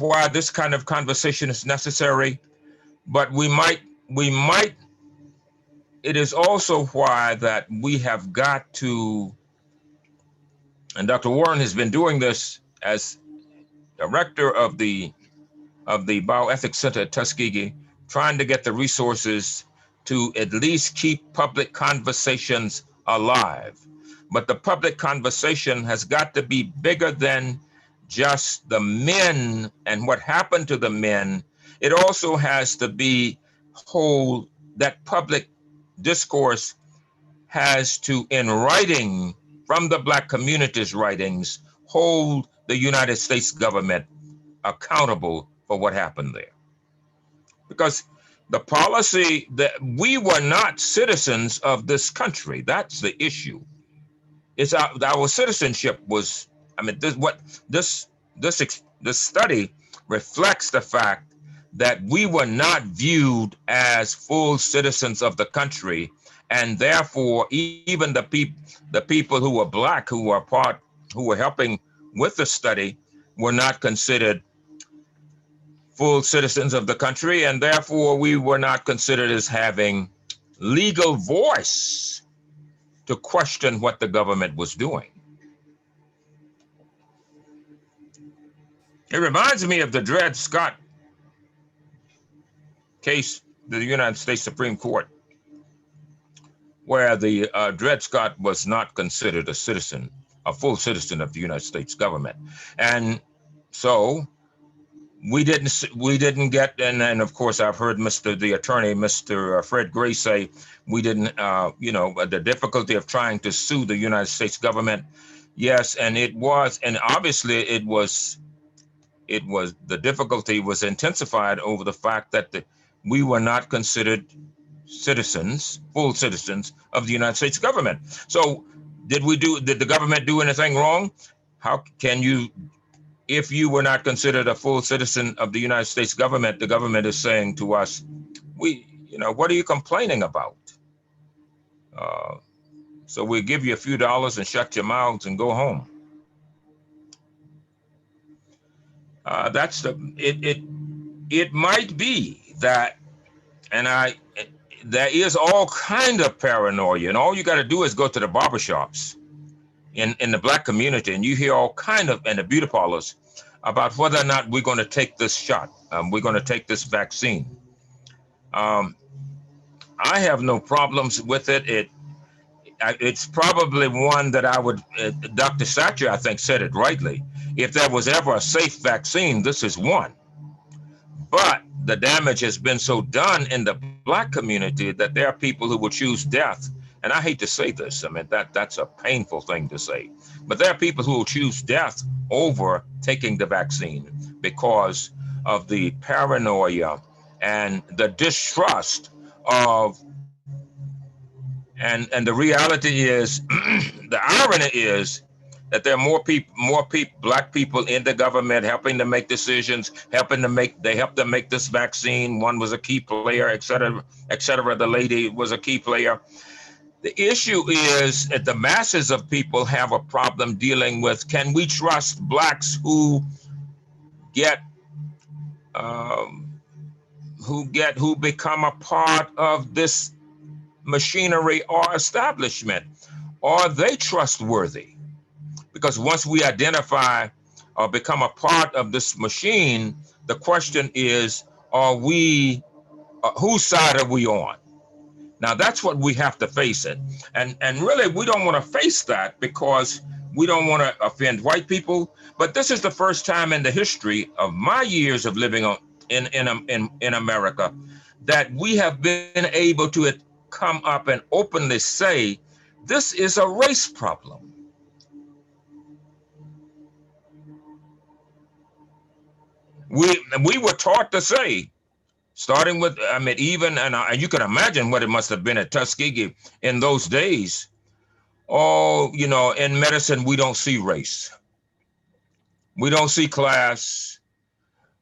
why this kind of conversation is necessary. But we might it is also why that we have got to, and Dr. Warren has been doing this as director of the Bioethics Center at Tuskegee, trying to get the resources to at least keep public conversations alive. But the public conversation has got to be bigger than just the men and what happened to the men. It also has to be whole, that public discourse has to, in writing, from the Black community's writings, hold the United States government accountable for what happened there. Because the policy that we were not citizens of this country, that's the issue. It's our citizenship was, I mean, this study reflects the fact that we were not viewed as full citizens of the country, and therefore even the people who were Black, who were helping with the study, were not considered full citizens of the country, and therefore we were not considered as having legal voice to question what the government was doing. It reminds me of the Dred Scott case, the United States Supreme Court, where the Dred Scott was not considered a citizen, a full citizen of the United States government. And so we didn't get, and of course I've heard the attorney, Mr. Fred Gray, say we didn't, the difficulty of trying to sue the United States government. Yes, and obviously the difficulty was intensified over the fact that we were not considered full citizens of the United States government. So did the government do anything wrong? How can you, if you were not considered a full citizen of the United States government, the government is saying to us, what are you complaining about? So we give you a few dollars and shut your mouths and go home. It might be that, and there is all kind of paranoia, and all you got to do is go to the barbershops in the Black community, and you hear all kind of, and the beauty parlors, about whether or not we're going to take this shot, we're going to take this vaccine. I have no problems with it. It's probably one that I would, Dr. Satcher, I think, said it rightly. If there was ever a safe vaccine, this is one. But the damage has been so done in the Black community that there are people who will choose death. And I hate to say this, I mean, that's a painful thing to say. But there are people who will choose death over taking the vaccine because of the paranoia and the distrust of, and the reality is, the irony is that there are more Black people in the government helping to make decisions, they helped them make this vaccine. One was a key player, et cetera, et cetera. The lady was a key player. The issue is that the masses of people have a problem dealing with, can we trust Blacks who become a part of this machinery or establishment? Are they trustworthy? Because once we identify or become a part of this machine, the question is, whose side are we on? Now that's what we have to face it. And really we don't want to face that because we don't want to offend white people. But this is the first time in the history of my years of living in America that we have been able to come up and openly say, this is a race problem. We were taught to say, starting with, I mean, even, and you can imagine what it must have been at Tuskegee in those days. Oh, you know, in medicine, we don't see race. We don't see class.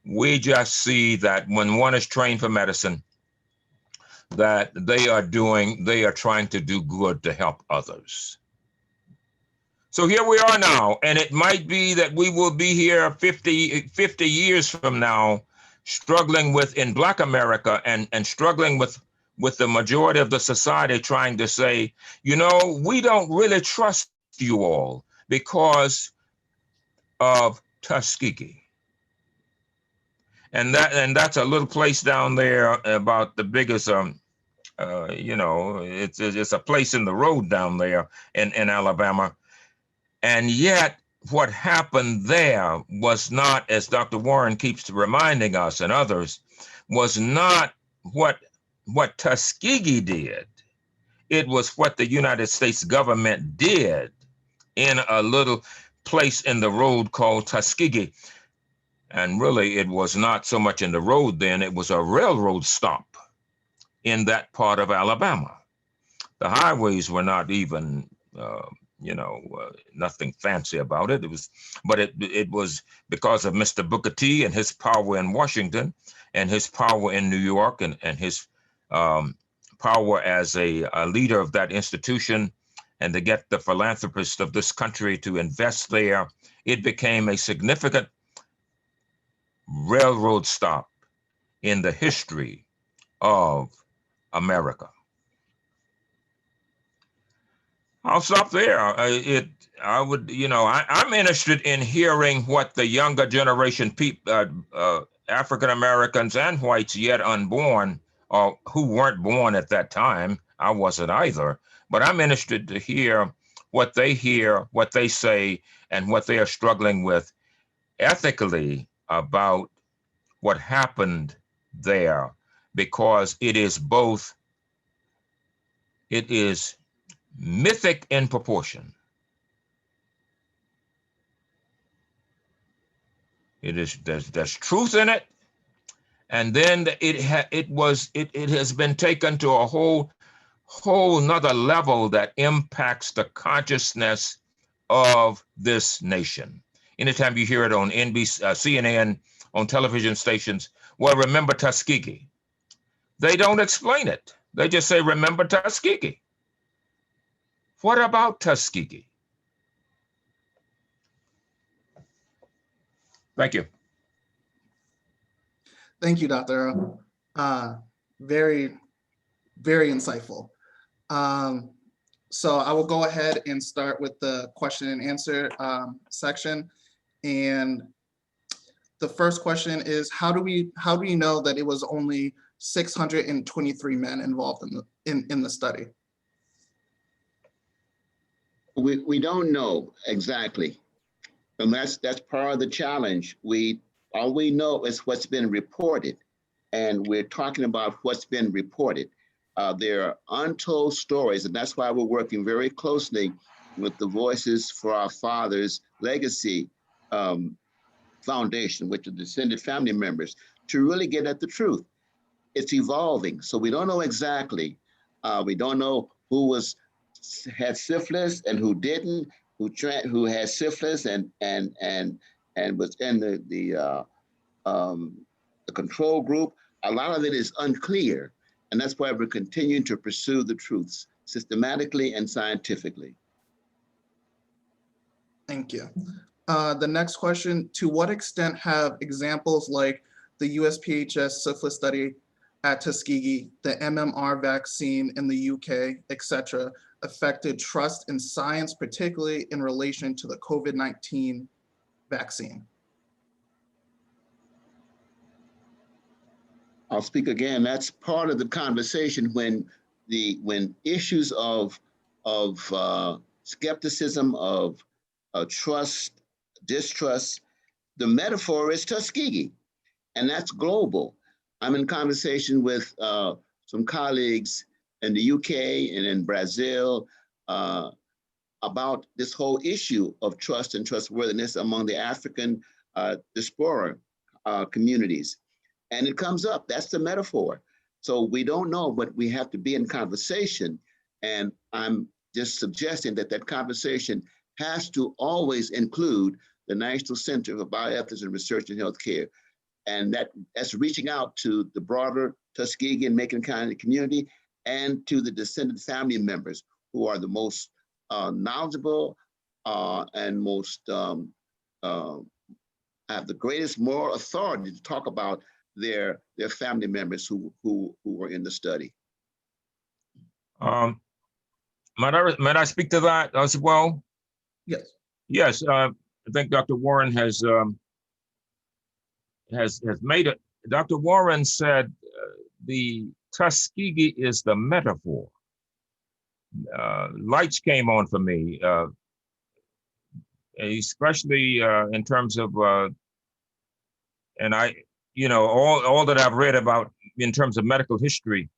We just see that when one is trained for medicine, that they are trying to do good to help others. So here we are now, and it might be that we will be here 50 years from now, struggling with, in Black America, and struggling with the majority of the society trying to say, you know, we don't really trust you all because of Tuskegee. And that's a little place down there, about the biggest, you know, it's a place in the road down there in Alabama. And yet what happened there was not, as Dr. Warren keeps reminding us and others, was not what Tuskegee did. It was what the United States government did in a little place in the road called Tuskegee. And really, it was not so much in the road then, it was a railroad stop in that part of Alabama. The highways were not even, nothing fancy about it. But it was because of Mr. Booker T and his power in Washington and his power in New York and his power as a leader of that institution, and to get the philanthropists of this country to invest there, it became a significant railroad stop in the history of America. I'll stop there. I'm interested in hearing what the younger generation African Americans and whites yet unborn, or who weren't born at that time. I wasn't either, but I'm interested to hear, what they say, and what they are struggling with ethically about what happened there, because it is mythic in proportion. There's truth in it, and then it has been taken to a whole nother level that impacts the consciousness of this nation. Anytime you hear it on NBC, CNN, on television stations, well, remember Tuskegee. They don't explain it. They just say, remember Tuskegee. What about Tuskegee? Thank you. Thank you, Dr. Earl. Very, very insightful. So I will go ahead and start with the question and answer section. And the first question is, how do we know that it was only 623 men involved in the study? We don't know exactly, and that's part of the challenge. All we know is what's been reported, and we're talking about what's been reported. There are untold stories, and that's why we're working very closely with the Voices for Our Fathers Legacy Foundation, which are descended family members, to really get at the truth. It's evolving, so we don't know exactly. We don't know who had syphilis and who didn't, who had syphilis and was in the control group. A lot of it is unclear, and that's why we're continuing to pursue the truths systematically and scientifically. Thank you. The next question, to what extent have examples like the USPHS syphilis study at Tuskegee, the MMR vaccine in the UK, etc., affected trust in science, particularly in relation to the COVID-19 vaccine? I'll speak again. That's part of the conversation when issues of skepticism, of trust, distrust. The metaphor is Tuskegee, and that's global. I'm in conversation with some colleagues in the UK and in Brazil about this whole issue of trust and trustworthiness among the African diaspora communities. And it comes up, that's the metaphor. So we don't know, but we have to be in conversation. And I'm just suggesting that that conversation has to always include the National Center for Bioethics and Research in Healthcare. And that's reaching out to the broader Tuskegee and Macon County community and to the descendant family members who are the most knowledgeable and most have the greatest moral authority to talk about their family members who were in the study. Might I speak to that as well? Yes. Yes, I think Dr. Warren has made it. Dr. Warren said the Tuskegee is the metaphor. Lights came on for me, especially in terms of, and I, all that I've read about in terms of medical history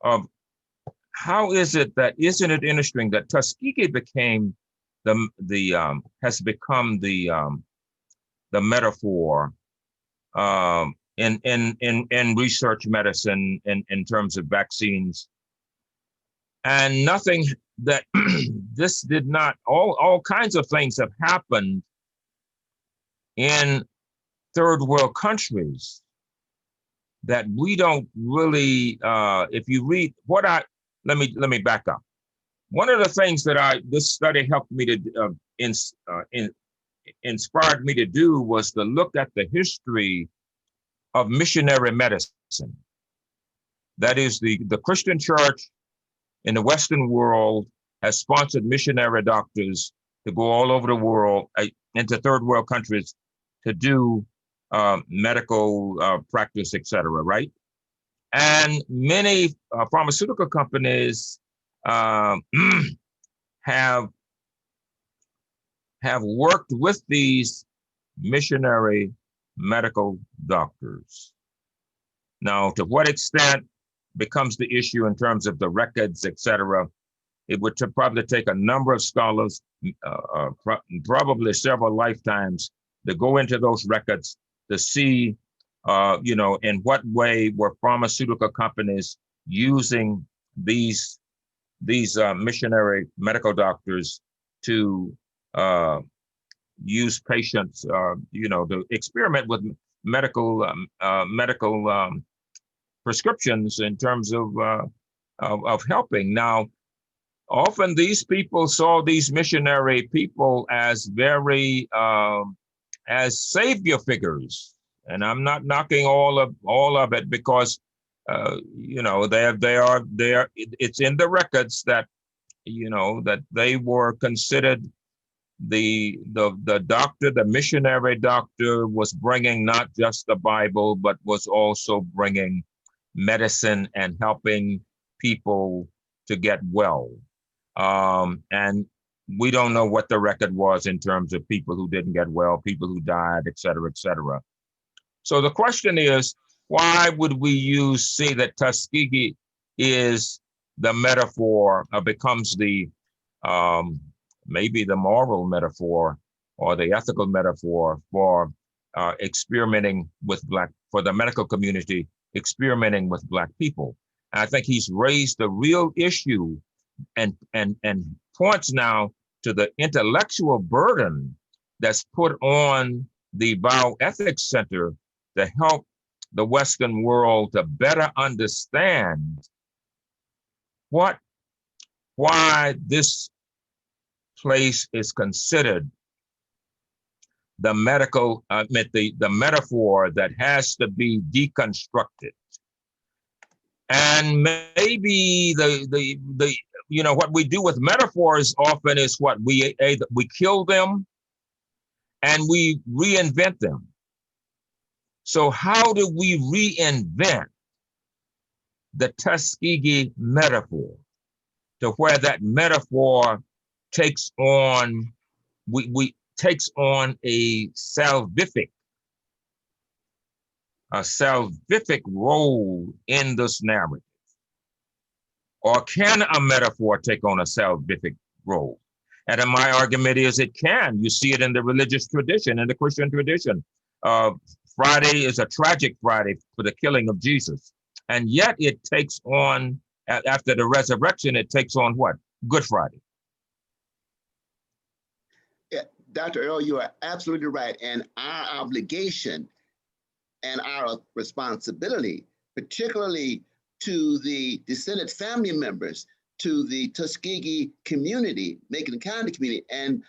of how is it that, isn't it interesting that Tuskegee became has become the metaphor in research medicine in terms of vaccines, and nothing that this did not, all kinds of things have happened in third world countries that we don't really, if you read let me back up. One of the things that this study helped me to, inspired me to do was to look at the history of missionary medicine. That is, the Christian church in the Western world has sponsored missionary doctors to go all over the world into third world countries to do medical practice, et cetera, right? And many pharmaceutical companies have worked with these missionary medical doctors. Now, to what extent becomes the issue in terms of the records, et cetera, it would probably take a number of scholars, probably several lifetimes, to go into those records to see, in what way were pharmaceutical companies using these missionary medical doctors to use patients, to experiment with medical prescriptions in terms of helping. Now, often these people saw these missionary people as very as savior figures, and I'm not knocking all of it because they are it's in the records that that they were considered the doctor, the missionary doctor was bringing not just the Bible, but was also bringing medicine and helping people to get well. And we don't know what the record was in terms of people who didn't get well, people who died, et cetera, et cetera. So the question is, why would we say that Tuskegee is the metaphor, becomes the maybe the moral metaphor or the ethical metaphor for experimenting with for the medical community, experimenting with Black people? And I think he's raised the real issue and points now to the intellectual burden that's put on the Bioethics Center to help the Western world to better understand why this place is considered the medical, the metaphor that has to be deconstructed. And maybe what we do with metaphors often is what we kill them and we reinvent them. So how do we reinvent the Tuskegee metaphor to where that metaphor takes on a salvific a salvific role in this narrative? Or can a metaphor take on a salvific role? And my argument is it can. You see it in the religious tradition, in the Christian tradition. Friday is a tragic Friday for the killing of Jesus. And yet it takes on, after the resurrection, it takes on what? Good Friday. Yeah, Dr. Earl, you are absolutely right. And our obligation and our responsibility, particularly to the descendant family members, to the Tuskegee community, Macon County community, and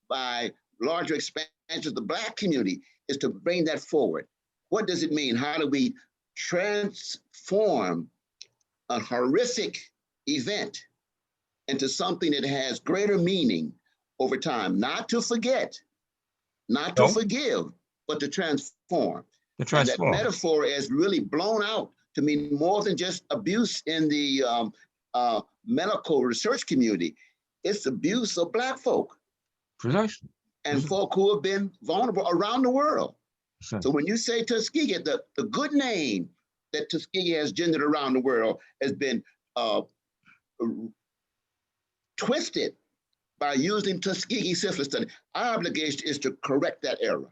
by larger expansion of the Black community, is to bring that forward. What does it mean? How do we transform a horrific event into something that has greater meaning over time? Not to forget, not to forgive, but to transform. And that metaphor is really blown out to mean more than just abuse in the medical research community. It's abuse of Black folk. Precisely. And folk who have been vulnerable around the world. So when you say Tuskegee, the good name that Tuskegee has gendered around the world has been twisted by using Tuskegee syphilis study. Our obligation is to correct that error.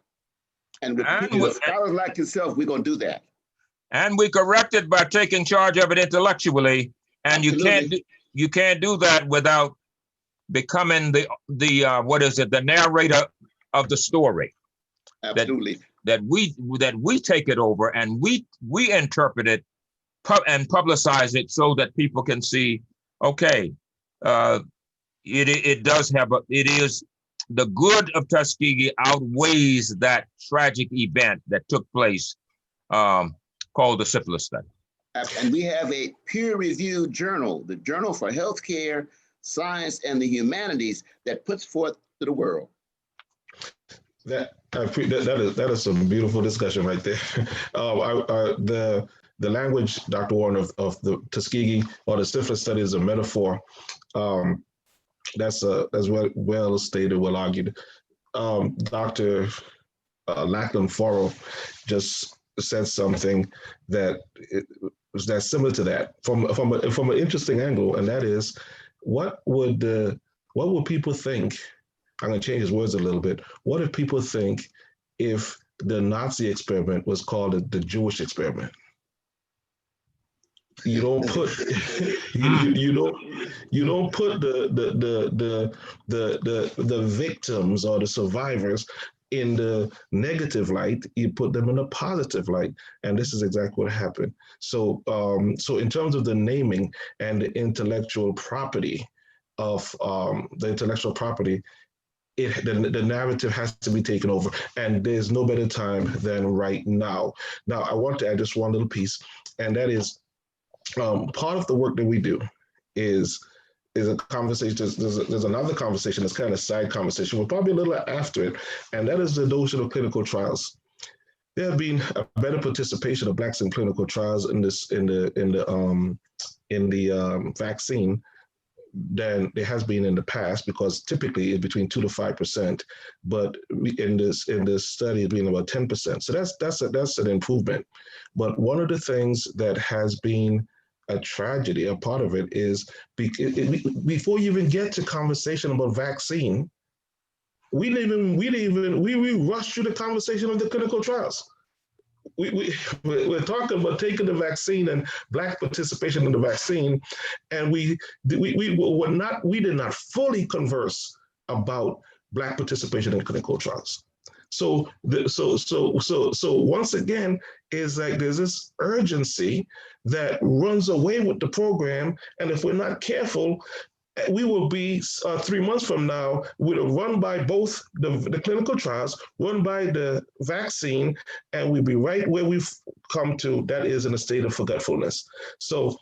And with scholars like yourself, we're going to do that. And we correct it by taking charge of it intellectually. And you can't do that without becoming the narrator of the story. Absolutely. That we take it over and we interpret it and publicize it so that people can see, okay, it is the good of Tuskegee outweighs that tragic event that took place called the syphilis study. And we have a peer-reviewed journal, the Journal for Healthcare, Science, and the Humanities, that puts forth to the world. That is some beautiful discussion right there. The language, Dr. Warren, of the Tuskegee or the syphilis study is a metaphor. That's well stated, well argued. Dr. Lackland Furrow just said something that that's similar to that from an interesting angle, and that is, what would people think? I'm going to change his words a little bit. What if people think if the Nazi experiment was called the Jewish experiment? You don't put you don't put the victims or the survivors in the negative light. You put them in a positive light, and this is exactly what happened. So in terms of the naming and the intellectual property of the narrative has to be taken over, and there's no better time than right now. Now, I want to add just one little piece, and that is part of the work that we do is a conversation. There's another conversation that's kind of side conversation. We're probably a little after it, and that is the notion of clinical trials. There have been a better participation of Blacks in clinical trials in the vaccine than there has been in the past, because typically it's between 2 to 5%, but in this study it's been about 10%. So that's an improvement. But one of the things that has been a tragedy, a part of it is before you even get to conversation about vaccine, we rushed through the conversation of the clinical trials. We're talking about taking the vaccine and Black participation in the vaccine, and we did not fully converse about Black participation in clinical trials. So once again, is like there's this urgency that runs away with the program, and if we're not careful, we will be 3 months from now, we'll run by both the clinical trials, run by the vaccine, and we'll be right where we've come to, that is in a state of forgetfulness. So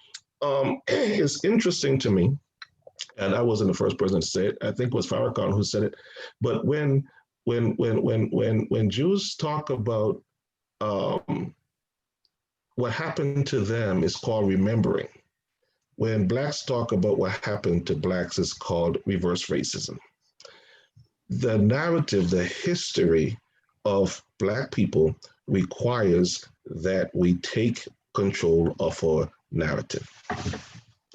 it's interesting to me, and I wasn't the first person to say it, I think it was Farrakhan who said it, but when Jews talk about what happened to them is called remembering. When Blacks talk about what happened to Blacks, is called reverse racism. The narrative, the history of Black people requires that we take control of our narrative.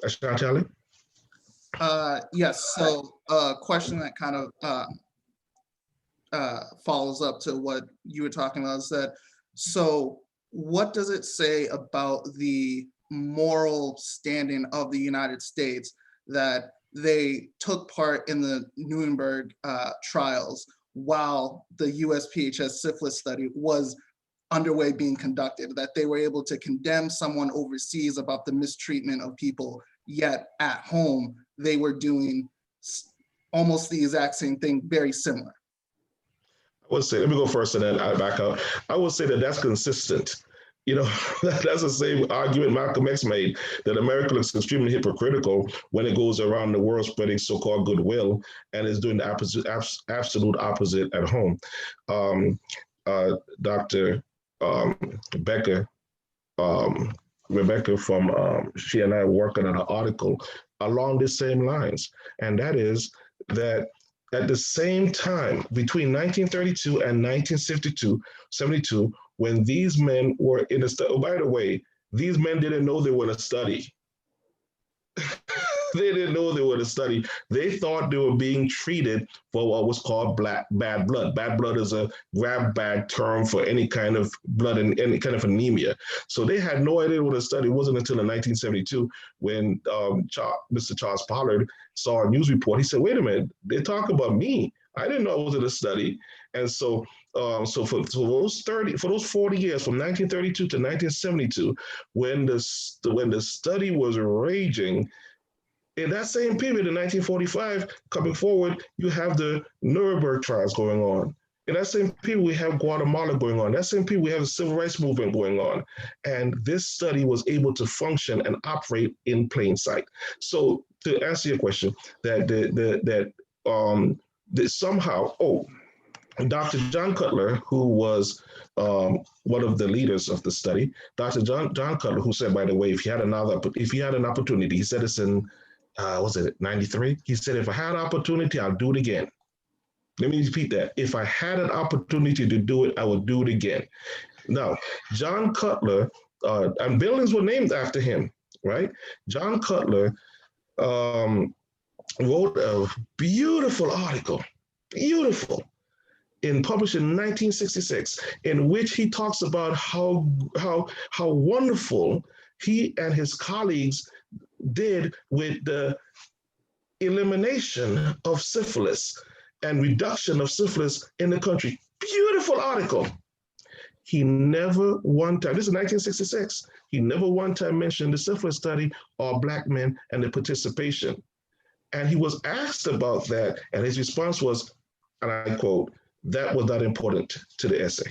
Ashanti-Ali? Yes, so a question that kind of follows up to what you were talking about is that, so what does it say about the moral standing of the United States that they took part in the Nuremberg trials while the USPHS syphilis study was underway being conducted, that they were able to condemn someone overseas about the mistreatment of people, yet at home they were doing almost the exact same thing, very similar? I would say, let me go first and then I back up. I would say that that's consistent. You know, that's the same argument Malcolm X made, that America looks extremely hypocritical when it goes around the world spreading so-called goodwill and is doing the absolute opposite at home. Dr. Becker, Rebecca from, she and I are working on an article along the same lines. And that is that at the same time, between 1932 and 1972, when these men were in a study, oh, by the way, these men didn't know they were in a study. They didn't know they were in a study. They thought they were being treated for what was called bad blood. Bad blood is a grab bag term for any kind of blood and any kind of anemia. So they had no idea what a study. It wasn't until in 1972 when Mr. Charles Pollard saw a news report. He said, wait a minute, they talk about me. I didn't know it was in a study. And so for those 40 years, from 1932 to 1972, when the study was raging, in that same period, in 1945, coming forward, you have the Nuremberg trials going on. In that same period, we have Guatemala going on. That same period, we have the civil rights movement going on. And this study was able to function and operate in plain sight. So to answer your question, that somehow, Dr. John Cutler, who was one of the leaders of the study, Dr. John Cutler, who said, by the way, if he had an opportunity, he said this in, was it 93? He said, if I had an opportunity, I'll do it again. Let me repeat that. If I had an opportunity to do it, I would do it again. Now, John Cutler, and buildings were named after him, right? John Cutler wrote a beautiful article, published in 1966, in which he talks about how wonderful he and his colleagues did with the elimination of syphilis and reduction of syphilis in the country. Beautiful article. He never one time, this is 1966, he never one time mentioned the syphilis study or Black men and the participation. And he was asked about that, and his response was, and I quote, "That was not important to the essay."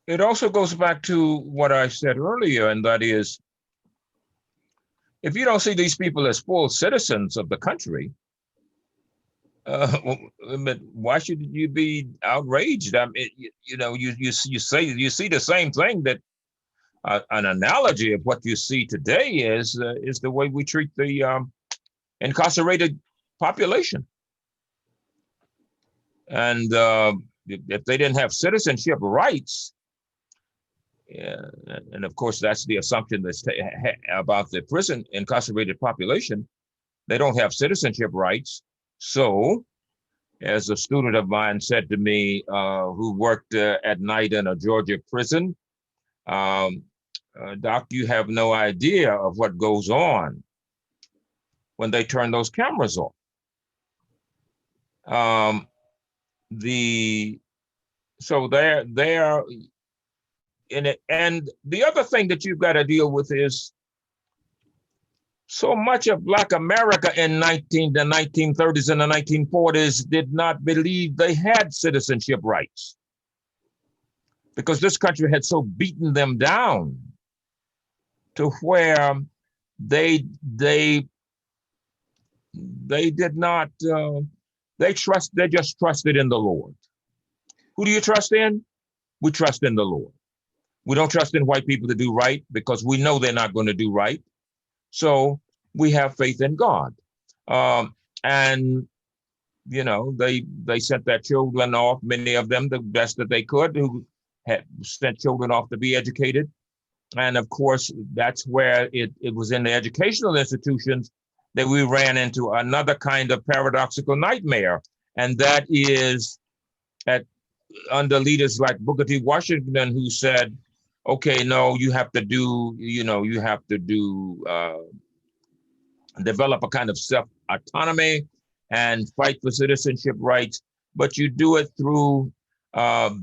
It also goes back to what I said earlier, and that is, if you don't see these people as full citizens of the country, why should you be outraged? I mean, you see the same thing that an analogy of what you see today is the way we treat the incarcerated population. And if they didn't have citizenship rights, and of course that's the assumption that's about the prison incarcerated population, they don't have citizenship rights. So, as a student of mine said to me, who worked at night in a Georgia prison, Doc, you have no idea of what goes on when they turn those cameras off. So they're in it. And the other thing that you've got to deal with is so much of Black America in the 1930s and the 1940s did not believe they had citizenship rights because this country had so beaten them down to where they did not, they just trusted in the Lord. Who do you trust in? We trust in the Lord. We don't trust in white people to do right because we know they're not going to do right. So we have faith in God. And you know, they sent their children off, many of them the best that they could, who had sent children off to be educated. And of course, that's where it was in the educational institutions that we ran into another kind of paradoxical nightmare. And that is under leaders like Booker T. Washington, who said, okay, no, you have to develop a kind of self-autonomy and fight for citizenship rights, but you do it through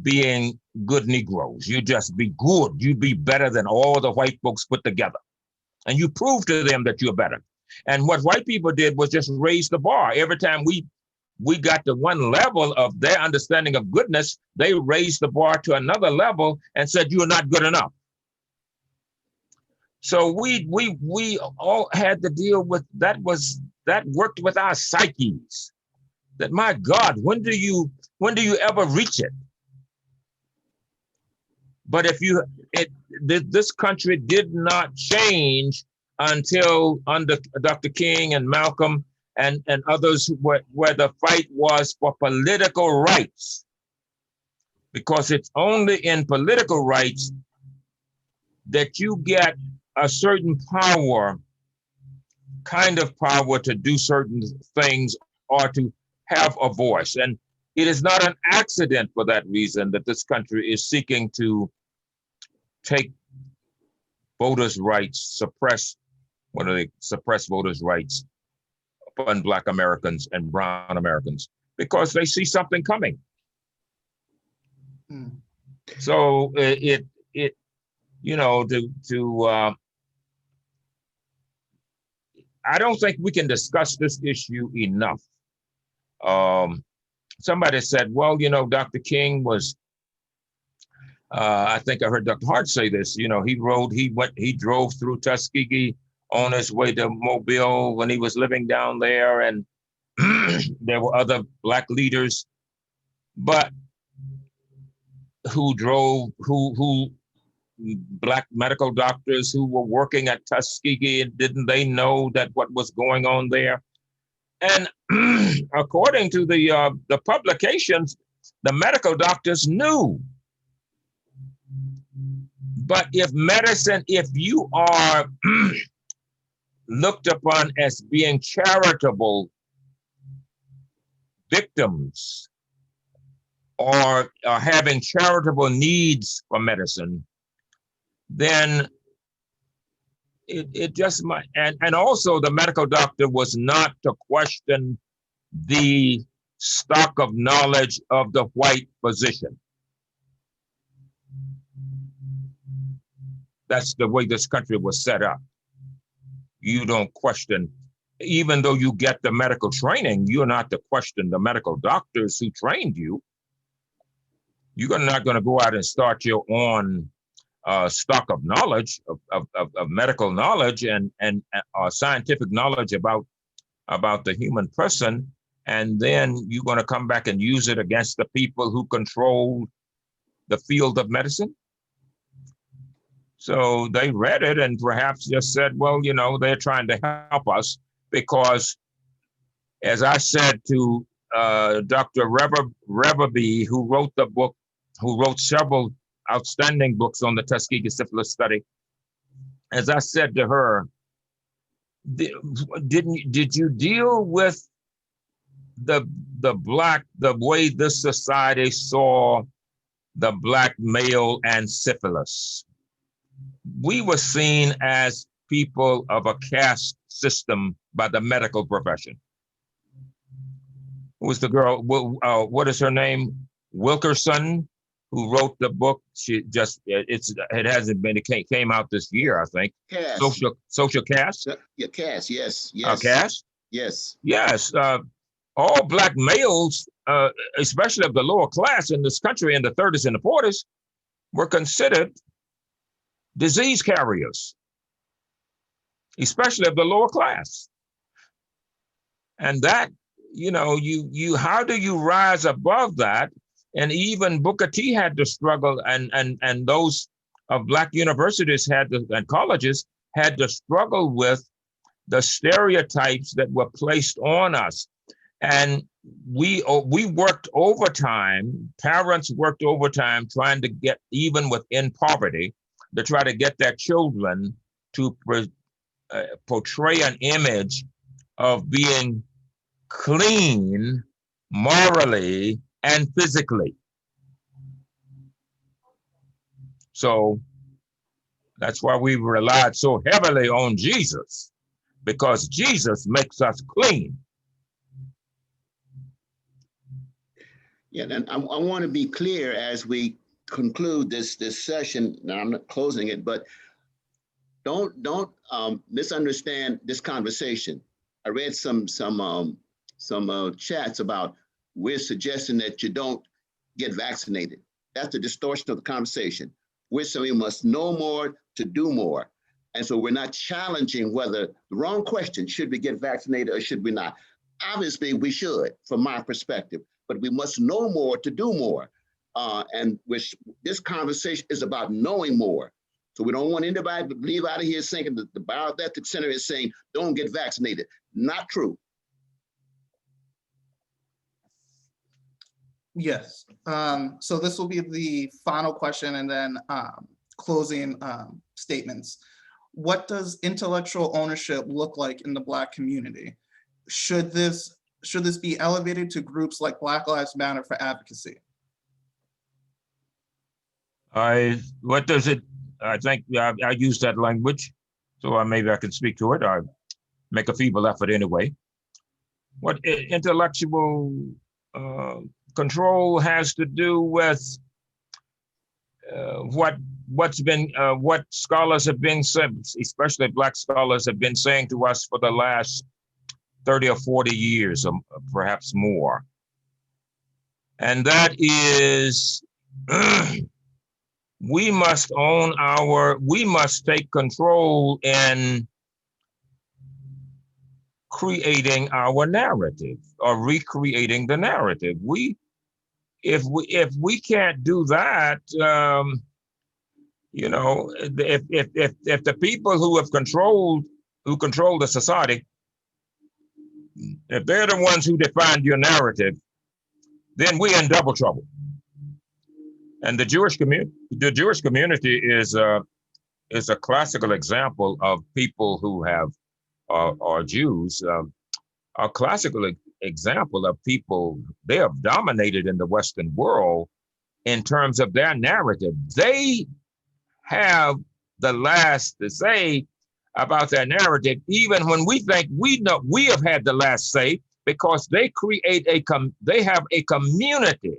being good Negroes. You just be good. You be better than all the white folks put together. And you prove to them that you're better. And what white people did was just raise the bar. Every time we got to one level of their understanding of goodness, they raised the bar to another level and said, you're not good enough. So we all had to deal with that. That worked with our psyches. That, my God, when do you ever reach it? But this country did not change until under Dr. King and Malcolm and others, where the fight was for political rights. Because it's only in political rights that you get a certain kind of power to do certain things or to have a voice. And it is not an accident for that reason that this country is seeking to take voters' rights, suppress voters' rights upon Black Americans and Brown Americans, because they see something coming. So I don't think we can discuss this issue enough. Somebody said, well, Dr. King was, I think I heard Dr. Hodge say this, he drove through Tuskegee on his way to Mobile when he was living down there, and there were other Black leaders, but who Black medical doctors who were working at Tuskegee, and didn't they know that what was going on there? And according to the publications, the medical doctors knew. But if you are looked upon as being charitable victims or having charitable needs for medicine, then it just might, and also the medical doctor was not to question the stock of knowledge of the white physician. That's the way this country was set up. You don't question, even though you get the medical training, you're not to question the medical doctors who trained you. You're not going to go out and start your own stock of knowledge, of medical knowledge and scientific knowledge about the human person, and then you're going to come back and use it against the people who control the field of medicine. So they read it and perhaps just said, well, they're trying to help us, because as I said to Dr. Reverby, who wrote several outstanding books on the Tuskegee syphilis study, as I said to her, did you deal with the way this society saw the Black male and syphilis? We were seen as people of a caste system by the medical profession. Who was the girl? What is her name? Wilkerson, who wrote the book. It came out this year, I think. Caste. Social caste. Yeah, caste. Yes. Caste. Yes. Yes. All Black males, especially of the lower class in this country in the 30s and the 40s, were considered disease carriers, especially of the lower class. And that, how do you rise above that? And even Booker T had to struggle, and those of Black universities and colleges had to struggle with the stereotypes that were placed on us. And we worked overtime, parents worked overtime trying to get, even within poverty, to try to get their children to portray an image of being clean morally and physically. So that's why we relied so heavily on Jesus, because Jesus makes us clean. Yeah, and I want to be clear as we conclude this session. Now I'm not closing it, but don't misunderstand this conversation. I read some chats about we're suggesting that you don't get vaccinated. That's a distortion of the conversation. We're saying we must know more to do more. And so we're not challenging whether, the wrong question, should we get vaccinated or should we not? Obviously we should, from my perspective, but we must know more to do more. And this conversation is about knowing more. So we don't want anybody to leave out of here thinking that the Bioethics Center is saying, don't get vaccinated. Not true. Yes. So this will be the final question and then closing statements. What does intellectual ownership look like in the Black community? Should this be elevated to groups like Black Lives Matter for advocacy? What does it? I think I use that language, so maybe I can speak to it. I make a feeble effort anyway. What intellectual control has to do with what scholars have been saying, especially Black scholars have been saying to us for the last 30 or 40 years, or perhaps more. And that is, we must take control in creating our narrative or recreating the narrative. If we can't do that, if the people who control the society, if they're the ones who define your narrative, then we're in double trouble. And the Jewish community is a classical example of people who are Jews, a classical example of people. They have dominated in the Western world in terms of their narrative. They have the last to say about their narrative, even when we think we know we have had the last say, because they they have a community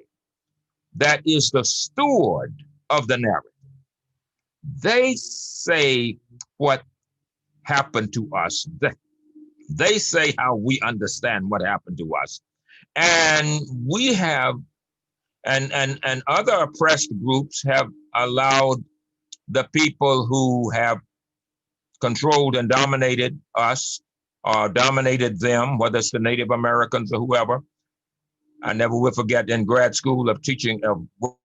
that is the steward of the narrative. They say what happened to us. They say how we understand what happened to us. And we have, and other oppressed groups have allowed the people who have controlled and dominated us, or dominated them, whether it's the Native Americans or whoever. I never will forget in grad school of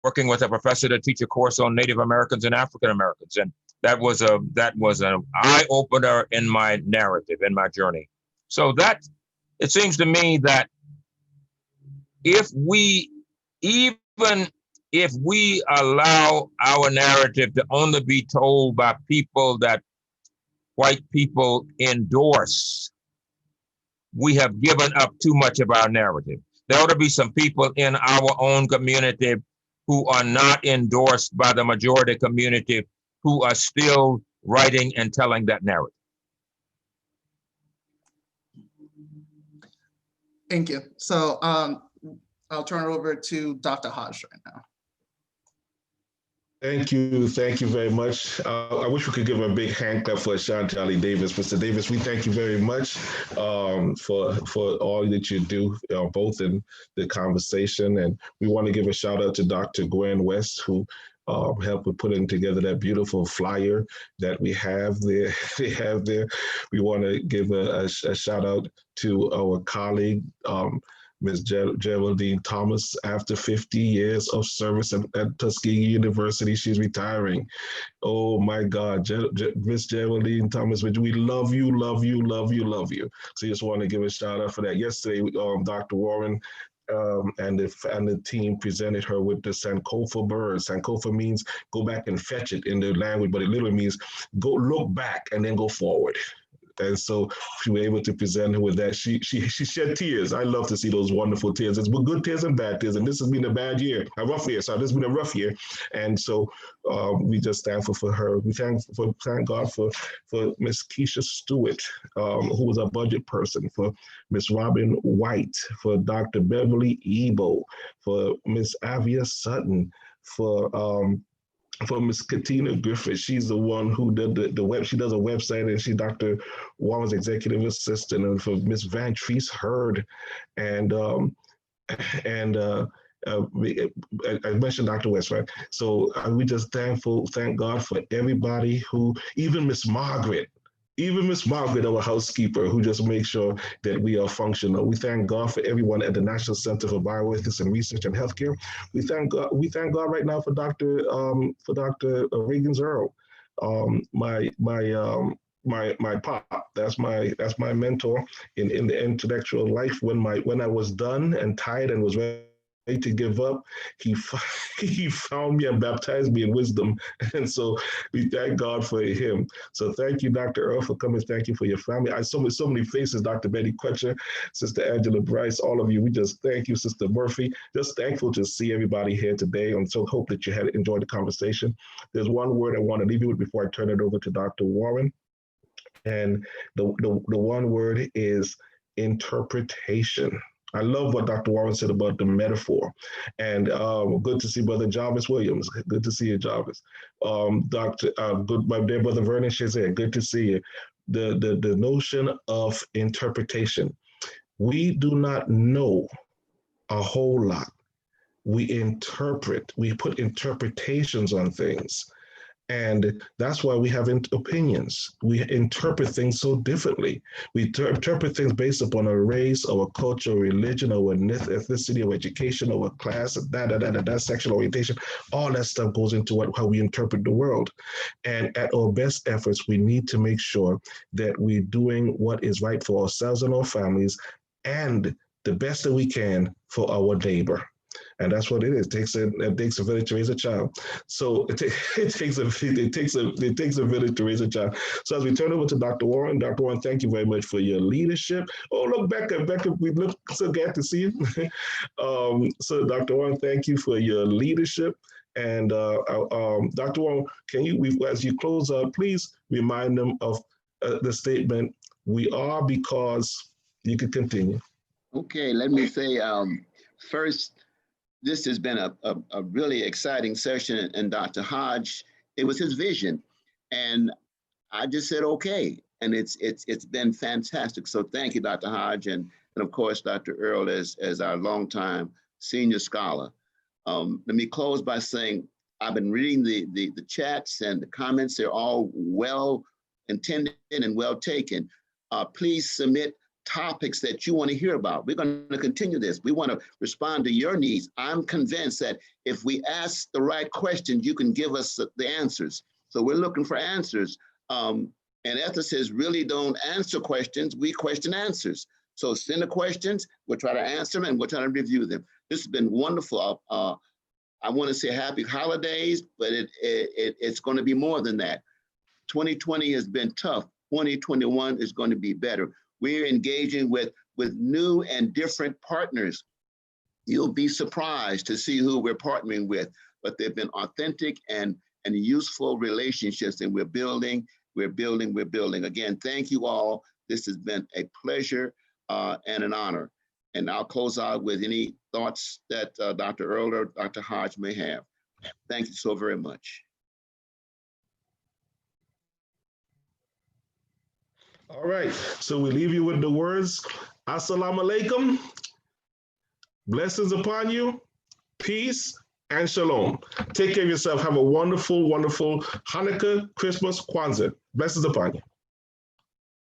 working with a professor to teach a course on Native Americans and African Americans. And that was an eye opener in my narrative, in my journey. So it seems to me that even if we allow our narrative to only be told by people that white people endorse, we have given up too much of our narrative. There ought to be some people in our own community who are not endorsed by the majority community, who are still writing and telling that narrative. Thank you. So I'll turn it over to Dr. Hodge right now. Thank you very much. I wish we could give a big hand clap for Ashanti-Ali Davis. Mr. Davis, we thank you very much for all that you do, both in the conversation, and we want to give a shout out to Dr. Gwen West, who helped with putting together that beautiful flyer that we have there. We want to give a shout out to our colleague, Ms. Geraldine Thomas. After 50 years of service at Tuskegee University, she's retiring. Oh my God, Miss Geraldine Thomas, we love you, love you, love you, love you. So just want to give a shout out for that. Yesterday, Dr. Warren and the team presented her with the Sankofa bird. Sankofa means go back and fetch it in the language, but it literally means go look back and then go forward. And so she was able to present her with that. She shed tears. I love to see those wonderful tears. It's been good tears and bad tears. And this has been a bad year, a rough year. So this has been a rough year. And so we just thankful for her. We thank God for Miss Keisha Stewart, who was a budget person, for Miss Robin White, for Dr. Beverly Ebo, for Miss Avia Sutton, for Miss Katina Griffith. She's the one who did the web. She does a website, and she's Dr. Warren's executive assistant. And for Miss Van Treese Hurd, and I mentioned Dr. West, right? So we just thank God for everybody who, even Miss Margaret, our housekeeper, who just makes sure that we are functional. We thank God for everyone at the National Center for Bioethics and Research and Healthcare. We thank God right now for Dr. Riggins Earl, my pop. That's my mentor in the intellectual life. When I was done and tired and was ready to give up, he found me and baptized me in wisdom. And so we thank God for him. So thank you, Dr. Earl, for coming. Thank you for your family. I saw so many faces, Dr. Betty Quetcher, Sister Angela Bryce, all of you. We just thank you, Sister Murphy. Just thankful to see everybody here today. And so hope that you had enjoyed the conversation. There's one word I want to leave you with before I turn it over to Dr. Warren. And the one word is interpretation. I love what Dr. Warren said about the metaphor. And good to see Brother Jarvis Williams. Good to see you, Jarvis. My dear Brother Vernon Shazay, good to see you. The notion of interpretation. We do not know a whole lot. We interpret, we put interpretations on things. And that's why we have opinions. We interpret things so differently. We interpret things based upon a race or a culture, or religion, or ethnicity, or education, or a class, that sexual orientation. All that stuff goes into how we interpret the world. And at our best efforts, we need to make sure that we're doing what is right for ourselves and our families, and the best that we can for our neighbor. And that's what it is. It takes a village to raise a child. So it takes a village to raise a child. So as we turn over to Dr. Warren, thank you very much for your leadership. Oh, look, Becca, we look so glad to see you. So Dr. Warren, thank you for your leadership. And Dr. Warren, can you, as you close out, please remind them of the statement, we are because. You can continue. Okay, let me say first, this has been a really exciting session, and Dr. Hodge, it was his vision, and I just said okay, and it's been fantastic. So thank you, Dr. Hodge, and of course Dr. Earl as our longtime senior scholar. Let me close by saying I've been reading the chats and the comments. They're all well intended and well taken. Please submit topics that you want to hear about. We're going to continue this. We want to respond to your needs. I'm convinced that if we ask the right questions, you can give us the answers. So we're looking for answers. And ethicists really don't answer questions. We question answers. So send the questions. We'll try to answer them, and we'll try to review them. This has been wonderful. I want to say happy holidays, but it's going to be more than that. 2020 has been tough. 2021 is going to be better. We're engaging with new and different partners. You'll be surprised to see who we're partnering with, but they've been authentic and useful relationships, and we're building. Again, thank you all. This has been a pleasure and an honor. And I'll close out with any thoughts that Dr. Earl or Dr. Hodge may have. Thank you so very much. All right, so we leave you with the words, Assalamu alaikum, blessings upon you, peace, and shalom. Take care of yourself. Have a wonderful, wonderful Hanukkah, Christmas, Kwanzaa. Blessings upon you.